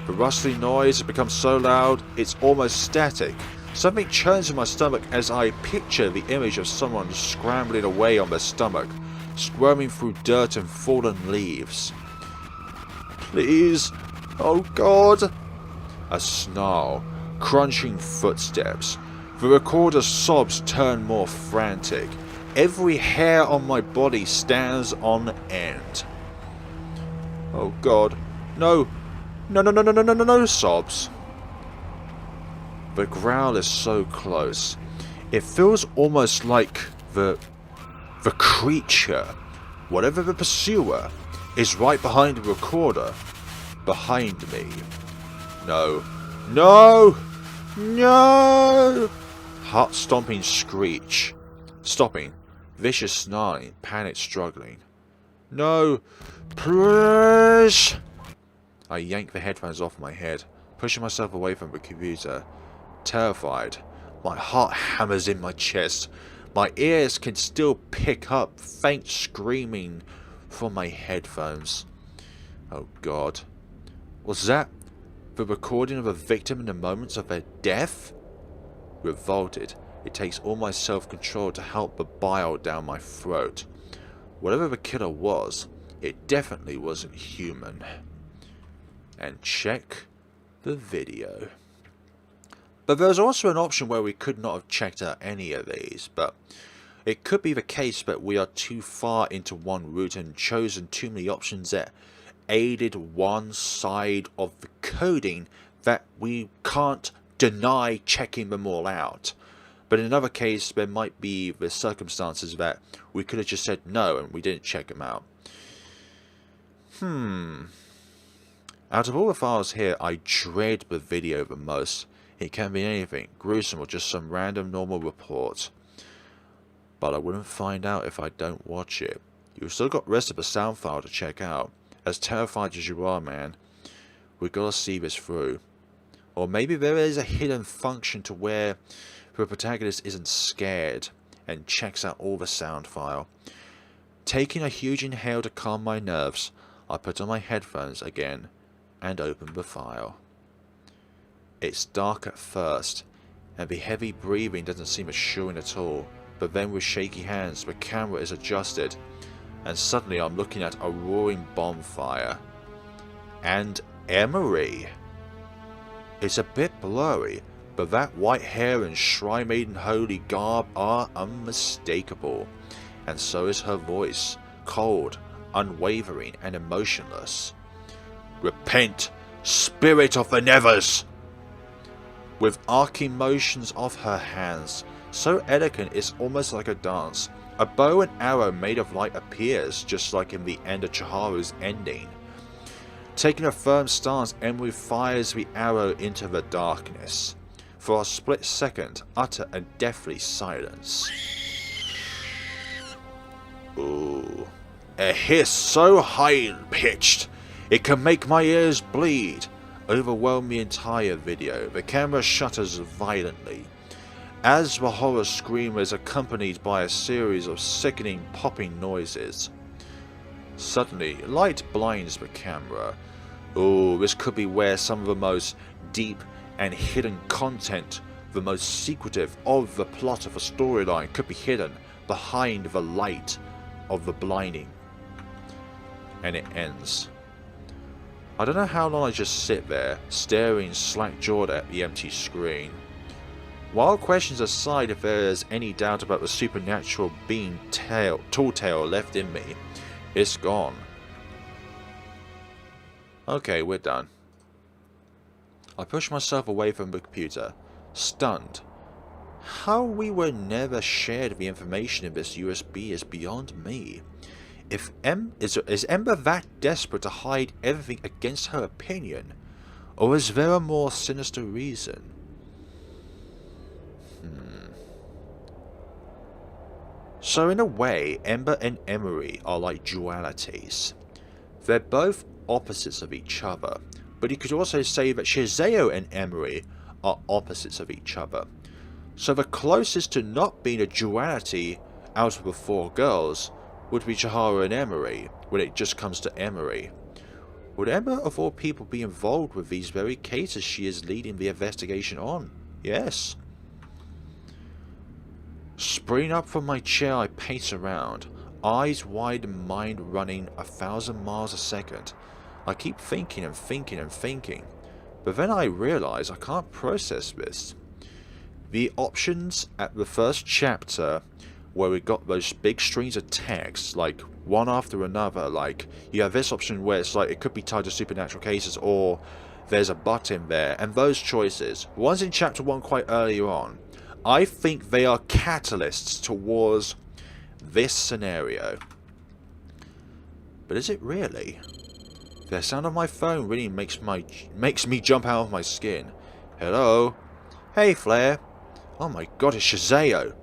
The rustling noise has become so loud it's almost static. Something churns in my stomach as I picture the image of someone scrambling away on their stomach, squirming through dirt and fallen leaves. Please, oh God! A snarl, crunching footsteps. The recorder's sobs turn more frantic. Every hair on my body stands on end. Oh God, no, no, no, no, no, no, no, no, no, sobs. The growl is so close. It feels almost like the creature, whatever the pursuer, is right behind the recorder. Behind me. No. No! No! Heart-stomping screech. Stopping. Vicious snarling. Panic struggling. No! Please! I yank the headphones off my head, pushing myself away from the computer. Terrified, my heart hammers in my chest. My ears can still pick up faint screaming from my headphones. Oh God. Was that the recording of a victim in the moments of their death? Revolted, it takes all my self-control to help the bile down my throat. Whatever the killer was, it definitely wasn't human. And check the video. But there's also an option where we could not have checked out any of these, but it could be the case that we are too far into one route and chosen too many options that aided one side of the coding that we can't deny checking them all out. But in another case, there might be the circumstances that we could have just said no and we didn't check them out. Out of all the files here, I dread the video the most. It can be anything, gruesome or just some random normal report. But I wouldn't find out if I don't watch it. You've still got the rest of the sound file to check out. As terrified as you are, man, we've got to see this through. Or maybe there is a hidden function to where the protagonist isn't scared and checks out all the sound file. Taking a huge inhale to calm my nerves, I put on my headphones again and open the file. It's dark at first, and the heavy breathing doesn't seem assuring at all, but then with shaky hands the camera is adjusted, and suddenly I'm looking at a roaring bonfire. And Emery! It's a bit blurry, but that white hair and Shrine Maiden holy garb are unmistakable. and so is her voice, cold, unwavering, and emotionless. Repent, spirit of the Nevers! With arcing motions of her hands, so elegant it's almost like a dance, a bow and arrow made of light appears, just like in the end of Chiharu's ending. Taking a firm stance, Emery fires the arrow into the darkness. For a split second, utter a deathly silence. Ooh. A hiss so high-pitched, it can make my ears bleed. Overwhelm the entire video. The camera shutters violently, as the horror scream is accompanied by a series of sickening popping noises. Suddenly, light blinds the camera. Oh, this could be where some of the most deep and hidden content, the most secretive of the plot of a storyline, could be hidden behind the light of the blinding. And it ends. I don't know how long I just sit there, staring slack-jawed at the empty screen. While questions aside if there is any doubt about the supernatural being tall tale left in me, it's gone. Okay, we're done. I push myself away from the computer, stunned. How we were never shared the information in this USB is beyond me. Is Ember that desperate to hide everything against her opinion? Or is there a more sinister reason? So in a way, Ember and Emery are like dualities. They're both opposites of each other, but you could also say that Shazeo and Emery are opposites of each other. So the closest to not being a duality out of the four girls would be Chiharu and Emery, when it just comes to Emery. Would Ember of all people be involved with these very cases she is leading the investigation on? Yes. Springing up from my chair, I pace around, eyes wide and mind running 1,000 miles a second. I keep thinking and thinking and thinking, but then I realize I can't process this. The options at the first chapter, where we got those big strings of text, like one after another, like you have this option where it's like it could be tied to supernatural cases, or there's a but in there, and those choices, one's in chapter 1 quite earlier on, I think they are catalysts towards this scenario. But is it really? The sound of my phone really makes me jump out of my skin. Hello? Hey, Flare. Oh my god, it's Shazeo.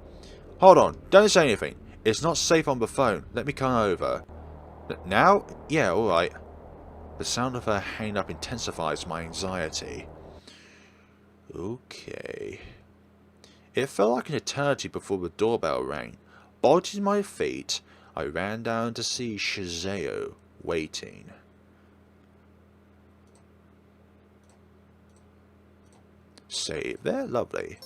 Hold on, don't say anything. It's not safe on the phone. Let me come over. Now? Yeah, alright. The sound of her hanging up intensifies my anxiety. Okay. It felt like an eternity before the doorbell rang. Bolting my feet, I ran down to see Shazeo waiting. Save there, lovely.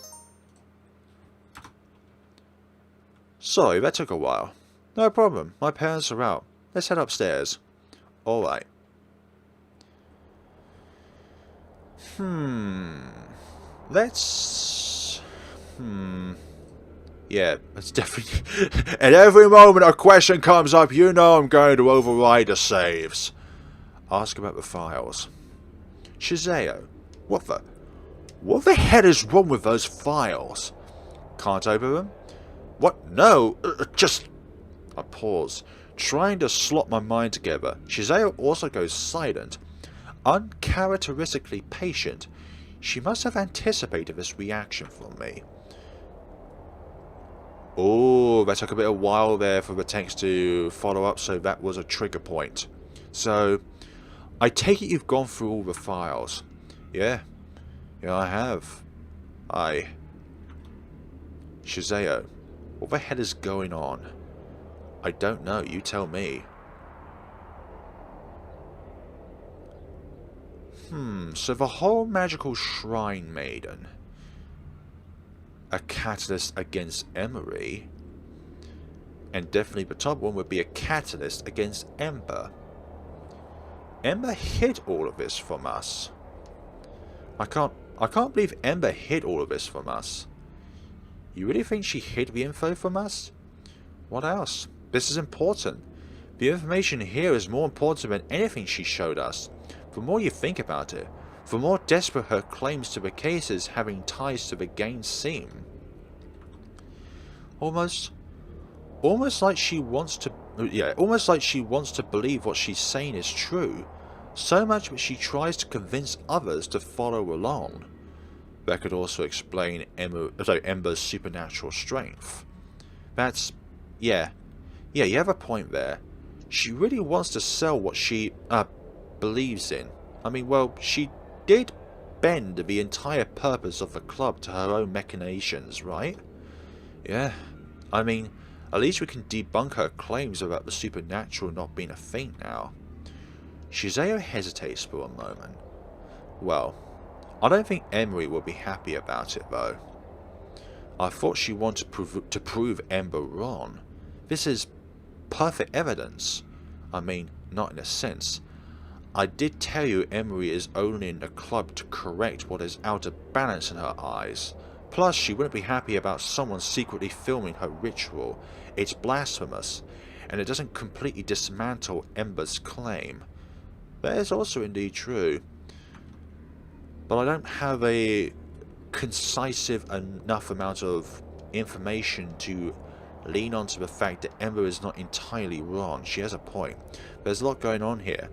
Sorry, that took a while. No problem, my parents are out. Let's head upstairs. Alright. Yeah, it's definitely... At every moment a question comes up, you know I'm going to override the saves. Ask about the files. Shazeo, what the hell is wrong with those files? Can't open them? What? No, just... I pause, trying to slot my mind together. Shazeo also goes silent, uncharacteristically patient. She must have anticipated this reaction from me. Oh, that took a bit of a while there for the text to follow up, so that was a trigger point. So, I take it you've gone through all the files. Yeah, I have. Shazeo, what the hell is going on? I don't know, you tell me. So the whole magical shrine maiden, a catalyst against Emery, and definitely the top one would be a catalyst against Ember. Ember hid all of this from us. I can't believe Ember hid all of this from us. You really think she hid the info from us? What else? This is important. The information here is more important than anything she showed us. The more you think about it, the more desperate her claims to the cases having ties to the gang seem. Almost like she wants to, almost like she wants to believe what she's saying is true, so much that she tries to convince others to follow along. That could also explain Ember's supernatural strength. That's, yeah, you have a point there. She really wants to sell what she believes in. I mean, well, she did bend the entire purpose of the club to her own machinations, right? Yeah, I mean, at least we can debunk her claims about the supernatural not being a thing now. Shazeo hesitates for a moment. Well, I don't think Emery will be happy about it though. I thought she wanted to prove Ember wrong. This is perfect evidence. I mean, not in a sense. I did tell you Emery is only in the club to correct what is out of balance in her eyes. Plus, she wouldn't be happy about someone secretly filming her ritual. It's blasphemous, and it doesn't completely dismantle Ember's claim. That is also indeed true. But I don't have a concise enough amount of information to lean onto the fact that Ember is not entirely wrong. She has a point. There's a lot going on here.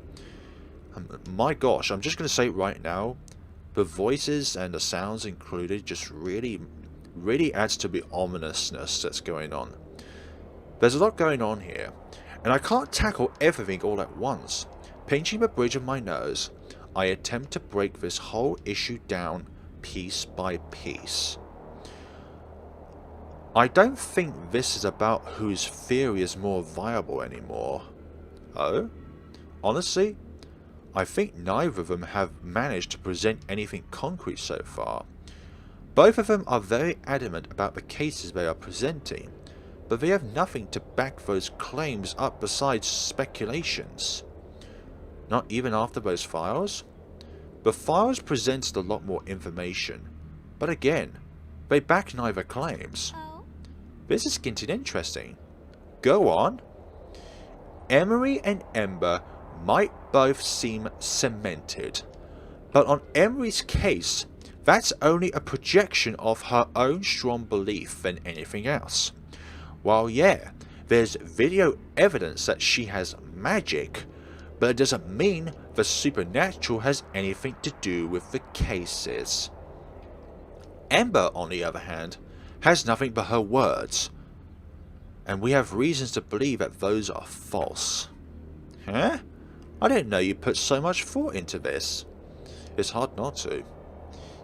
My gosh, I'm just going to say it right now, the voices and the sounds included just really adds to the ominousness that's going on. There's a lot going on here, and I can't tackle everything all at once. Pinching the bridge of my nose, I attempt to break this whole issue down piece by piece. I don't think this is about whose theory is more viable anymore. Oh? Honestly, I think neither of them have managed to present anything concrete so far. Both of them are very adamant about the cases they are presenting, but they have nothing to back those claims up besides speculations. Not even after those files? The files presented a lot more information, but again, they back neither claims. This is getting interesting. Go on. Emery and Ember might both seem cemented, but on Emery's case, that's only a projection of her own strong belief than anything else. While yeah, there's video evidence that she has magic, but it doesn't mean the supernatural has anything to do with the cases. Ember, on the other hand, has nothing but her words, and we have reasons to believe that those are false. Huh? I didn't know you put so much thought into this. It's hard not to.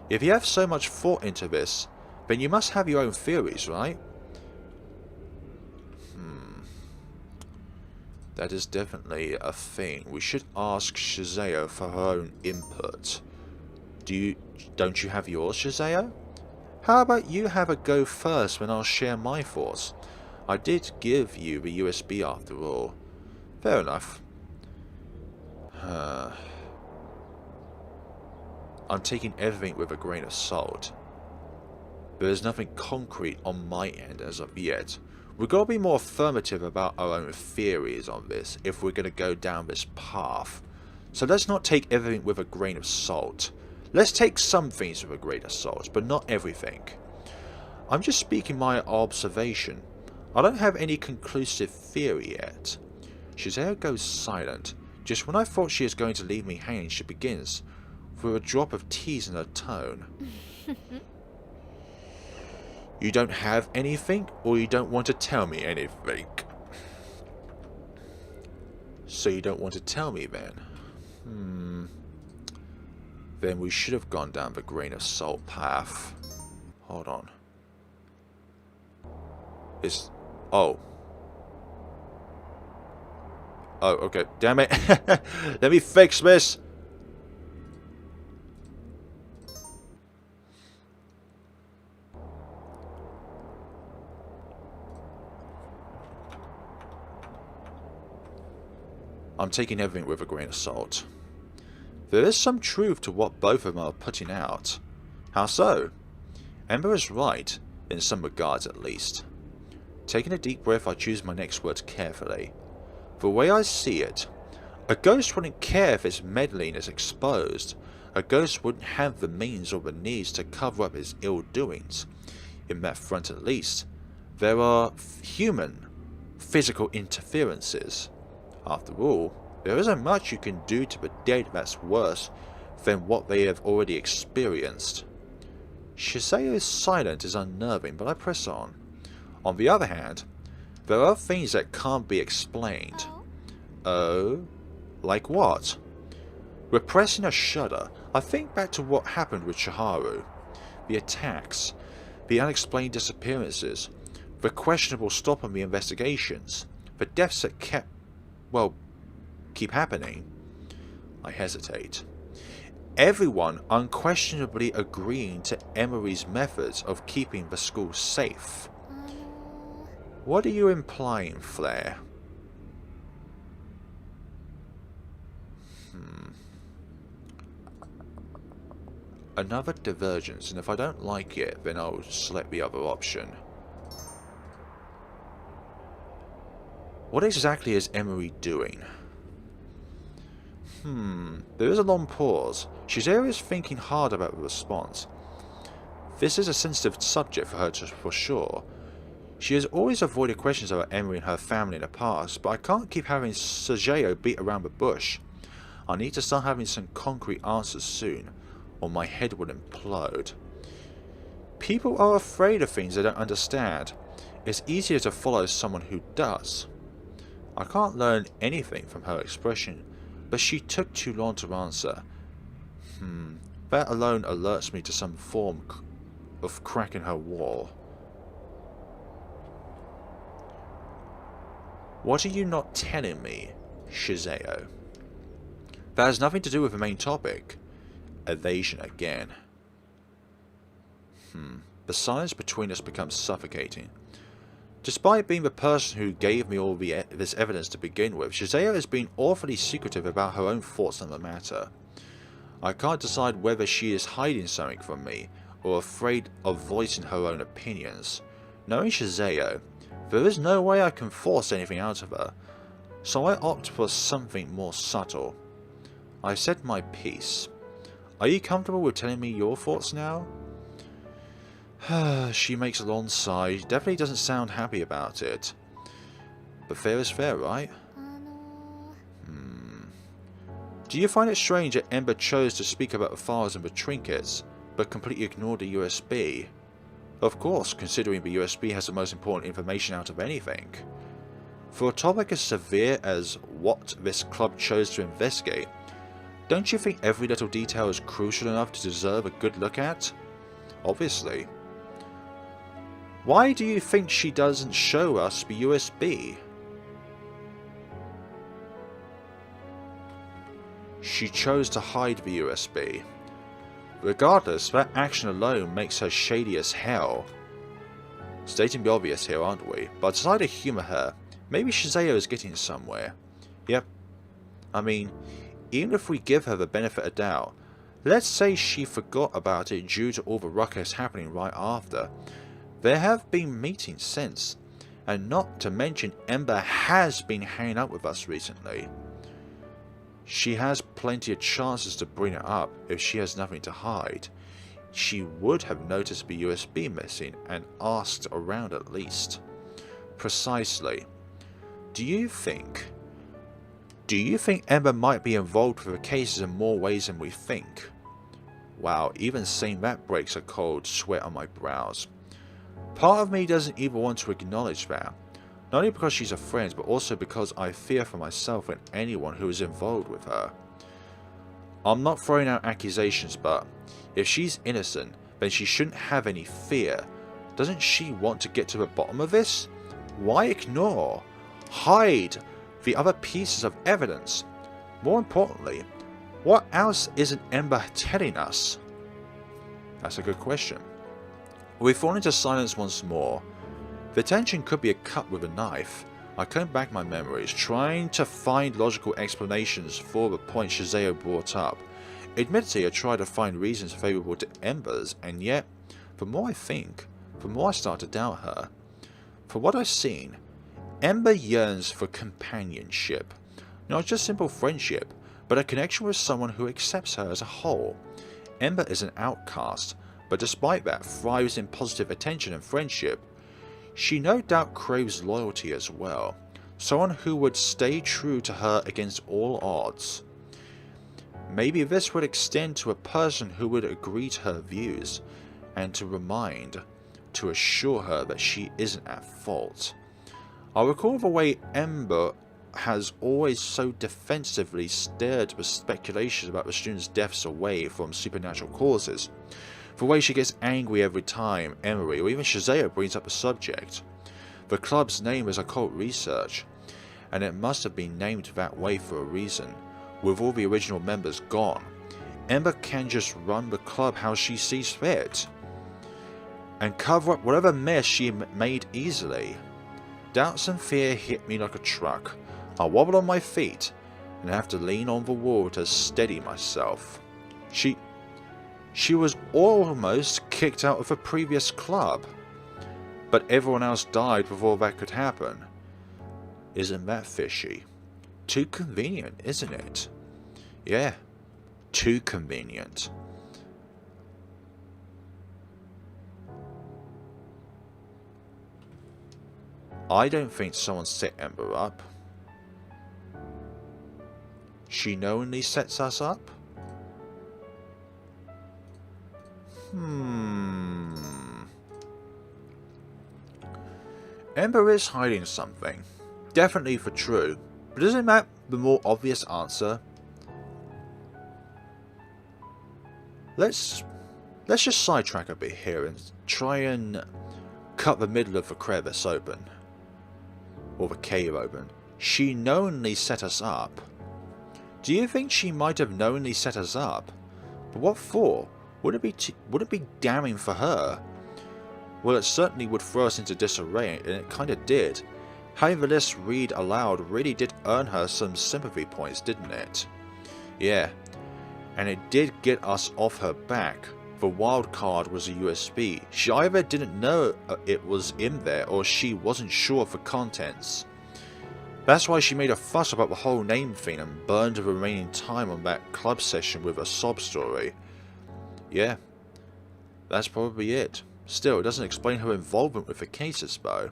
If you have so much thought into this, then you must have your own theories, right? That is definitely a thing. We should ask Shazeo for her own input. Don't you have yours, Shazeo? How about you have a go first when I'll share my thoughts? I did give you the USB after all. Fair enough. I'm taking everything with a grain of salt. There is nothing concrete on my end as of yet. We've got to be more affirmative about our own theories on this if we're going to go down this path. So let's not take everything with a grain of salt. Let's take some things with a grain of salt, but not everything. I'm just speaking my observation. I don't have any conclusive theory yet. Shazeo goes silent. Just when I thought she is going to leave me hanging, she begins, with a drop of tease in her tone. You don't have anything, or you don't want to tell me anything? So you don't want to tell me then? Then we should have gone down the grain of salt path. Hold on. Oh, okay. Damn it. Let me fix this. I'm taking everything with a grain of salt. There is some truth to what both of them are putting out. How so? Ember is right, in some regards at least. Taking a deep breath, I choose my next words carefully. The way I see it, a ghost wouldn't care if its meddling is exposed. A ghost wouldn't have the means or the needs to cover up his ill doings. In that front at least, there are human, physical interferences. After all, there isn't much you can do to the dead that's worse than what they have already experienced. Shazayo's silence is unnerving, but I press on. On the other hand, there are things that can't be explained. Oh? Like what? Repressing a shudder, I think back to what happened with Chiharu. The attacks, the unexplained disappearances, the questionable stop on the investigations, the deaths that keep happening. I hesitate. Everyone unquestionably agreeing to Emery's methods of keeping the school safe. What are you implying, Flare? Another divergence, and if I don't like it, then I'll select the other option. What exactly is Emery doing? There is a long pause. Shazeo is thinking hard about the response. This is a sensitive subject for her for sure. She has always avoided questions about Emery and her family in the past, but I can't keep having Shazeo beat around the bush. I need to start having some concrete answers soon, or my head would implode. People are afraid of things they don't understand. It's easier to follow someone who does. I can't learn anything from her expression, but she took too long to answer. That alone alerts me to some form of crack in her wall. What are you not telling me, Shazeo? That has nothing to do with the main topic. Evasion again. The silence between us becomes suffocating. Despite being the person who gave me all this evidence to begin with, Shazeo has been awfully secretive about her own thoughts on the matter. I can't decide whether she is hiding something from me, or afraid of voicing her own opinions. Knowing Shazeo, there is no way I can force anything out of her, so I opt for something more subtle. I said my piece. Are you comfortable with telling me your thoughts now? She makes a long sigh. Definitely doesn't sound happy about it. But fair is fair, right? Do you find it strange that Ember chose to speak about the files and the trinkets, but completely ignored the USB? Of course, considering the USB has the most important information out of anything. For a topic as severe as what this club chose to investigate, don't you think every little detail is crucial enough to deserve a good look at? Obviously. Why do you think she doesn't show us the USB? She chose to hide the USB. Regardless, that action alone makes her shady as hell. Stating the obvious here, aren't we? But I decided to humour her. Maybe Shazeo is getting somewhere. Yep. I mean, even if we give her the benefit of doubt, let's say she forgot about it due to all the ruckus happening right after. There have been meetings since, and not to mention Ember has been hanging out with us recently. She has plenty of chances to bring it up if she has nothing to hide. She would have noticed the USB missing and asked around at least. Precisely. Do you think Ember might be involved with the cases in more ways than we think? Wow, even saying that breaks a cold sweat on my brows. Part of me doesn't even want to acknowledge that. Not only because she's a friend, but also because I fear for myself and anyone who is involved with her. I'm not throwing out accusations, but if she's innocent, then she shouldn't have any fear. Doesn't she want to get to the bottom of this? Why ignore? Hide the other pieces of evidence? More importantly, what else isn't Ember telling us? That's a good question. We fall into silence once more. The tension could be a cut with a knife. I comb back my memories, trying to find logical explanations for the point Shazeo brought up. Admittedly, I try to find reasons favourable to Ember's, and yet, the more I think, the more I start to doubt her. For what I've seen, Ember yearns for companionship. Not just simple friendship, but a connection with someone who accepts her as a whole. Ember is an outcast, but despite that thrives in positive attention and friendship. She no doubt craves loyalty as well, someone who would stay true to her against all odds. Maybe this would extend to a person who would agree to her views, and to assure her that she isn't at fault. I recall the way Ember has always so defensively steered the speculation about the students' deaths away from supernatural causes. The way she gets angry every time Emery or even Shazeo brings up the subject. The club's name is Occult Research, and it must have been named that way for a reason. With all the original members gone, Ember can just run the club how she sees fit, and cover up whatever mess she made easily. Doubts and fear hit me like a truck. I wobble on my feet, and have to lean on the wall to steady myself. She was almost kicked out of a previous club, but everyone else died before that could happen. Isn't that fishy? Too convenient, isn't it? Yeah, too convenient. I don't think someone set Ember up. She knowingly sets us up? Ember is hiding something. Definitely for true. But isn't that the more obvious answer? Let's just sidetrack a bit here and try and cut the middle of the crevice open. Or the cave open. She knowingly set us up. Do you think she might have knowingly set us up? But what for? Would it be damning for her? Well, it certainly would throw us into disarray, and it kinda did. Having the list read aloud really did earn her some sympathy points, didn't it? Yeah, and it did get us off her back. The wild card was a USB. She either didn't know it was in there, or she wasn't sure of the contents. That's why she made a fuss about the whole name thing and burned the remaining time on that club session with a sob story. Yeah, that's probably it. Still, it doesn't explain her involvement with the cases, though.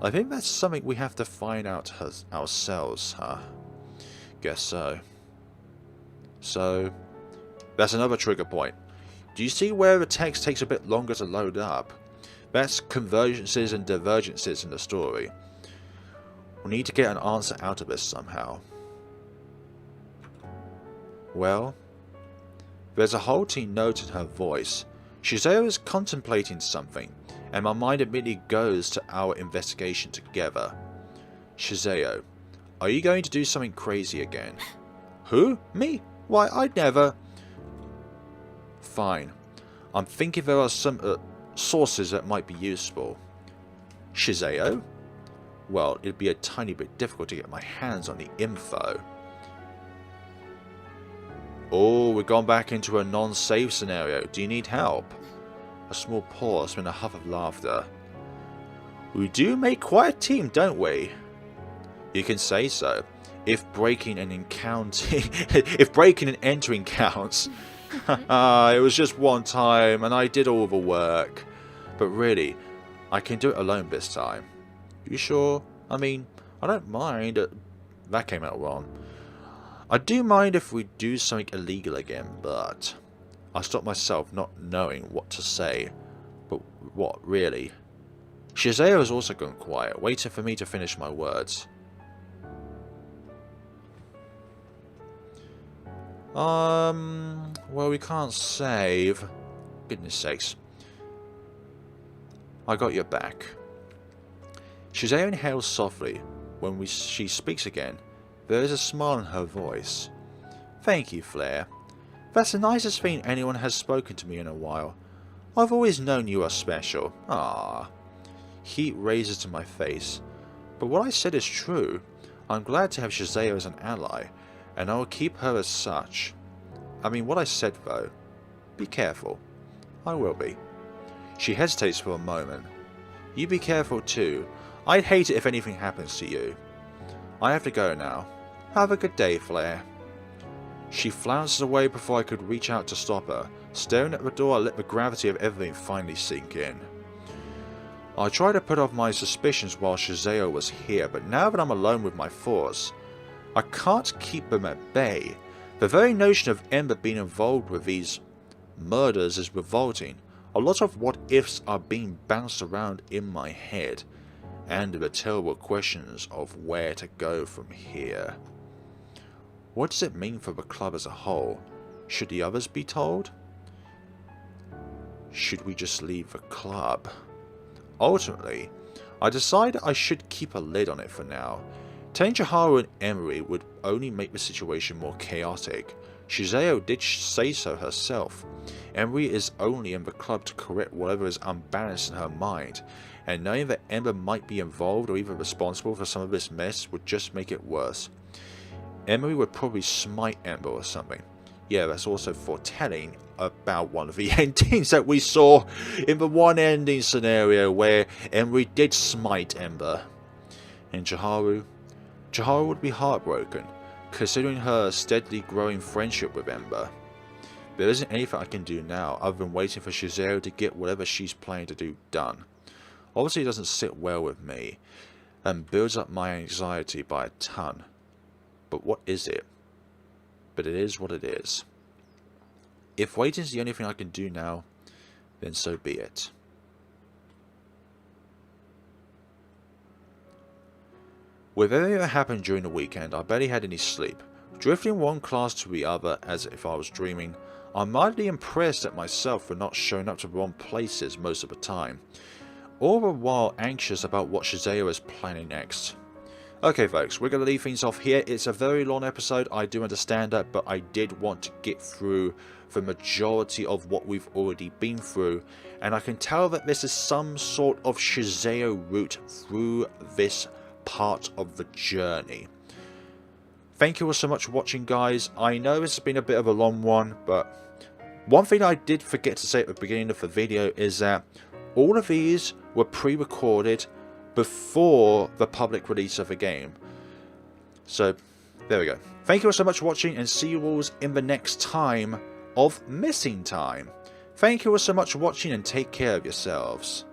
I think that's something we have to find out ourselves, huh? Guess so. So, that's another trigger point. Do you see where the text takes a bit longer to load up? That's convergences and divergences in the story. We need to get an answer out of this somehow. Well, there's a halting note in her voice. Shazeo is contemplating something, and my mind immediately goes to our investigation together. Shazeo, are you going to do something crazy again? Who? Me? Why, I'd never... Fine. I'm thinking there are some sources that might be useful. Shazeo? Well, it'd be a tiny bit difficult to get my hands on the info. Oh, we've gone back into a non-save scenario. Do you need help? A small pause, then a huff of laughter. We do make quite a team, don't we? You can say so. If breaking and entering counts. It was just one time, and I did all the work. But really, I can do it alone this time. You sure? I mean, I don't mind. That came out wrong. I do mind if we do something illegal again, but... I stopped myself not knowing what to say. But what, really? Shazeo has also gone quiet, waiting for me to finish my words. Well, we can't save. Goodness sakes. I got your back. Shazeo inhales softly. When she speaks again, there is a smile in her voice. Thank you, Flare. That's the nicest thing anyone has spoken to me in a while. I've always known you are special. Ah. Heat raises to my face. But what I said is true. I'm glad to have Shazeo as an ally, and I will keep her as such. I mean, what I said though. Be careful. I will be. She hesitates for a moment. You be careful too. I'd hate it if anything happens to you. I have to go now. Have a good day, Flare. She flounces away before I could reach out to stop her. Staring at the door, I let the gravity of everything finally sink in. I tried to put off my suspicions while Shazeo was here, but now that I'm alone with my thoughts, I can't keep them at bay. The very notion of Ember being involved with these murders is revolting. A lot of what-ifs are being bounced around in my head, and the terrible questions of where to go from here. What does it mean for the club as a whole? Should the others be told? Should we just leave the club? Ultimately, I decided I should keep a lid on it for now. Telling Chiharu and Emery would only make the situation more chaotic. Shazeo did say so herself. Emery is only in the club to correct whatever is unbalanced in her mind, and knowing that Ember might be involved or even responsible for some of this mess would just make it worse. Emery would probably smite Ember or something. Yeah, that's also foretelling about one of the endings that we saw in the one ending scenario where Emery did smite Ember. And Chiharu would be heartbroken, considering her steadily growing friendship with Ember. There isn't anything I can do now other than waiting for Shazeo to get whatever she's planning to do done. Obviously it doesn't sit well with me, and builds up my anxiety by a ton. But what is it? But it is what it is. If waiting is the only thing I can do now, then so be it. With everything that happened during the weekend, I barely had any sleep. Drifting one class to the other as if I was dreaming, I'm mildly impressed at myself for not showing up to the wrong places most of the time. All the while anxious about what Shazeo is planning next. Okay folks, we're going to leave things off here. It's a very long episode, I do understand that, but I did want to get through the majority of what we've already been through, and I can tell that this is some sort of Shazeo route through this part of the journey. Thank you all so much for watching, guys. I know this has been a bit of a long one, but one thing I did forget to say at the beginning of the video is that all of these were pre-recorded before the public release of the game. So, there we go. Thank you all so much for watching, and see you all in the next time of Missing Time. Thank you all so much for watching, and take care of yourselves.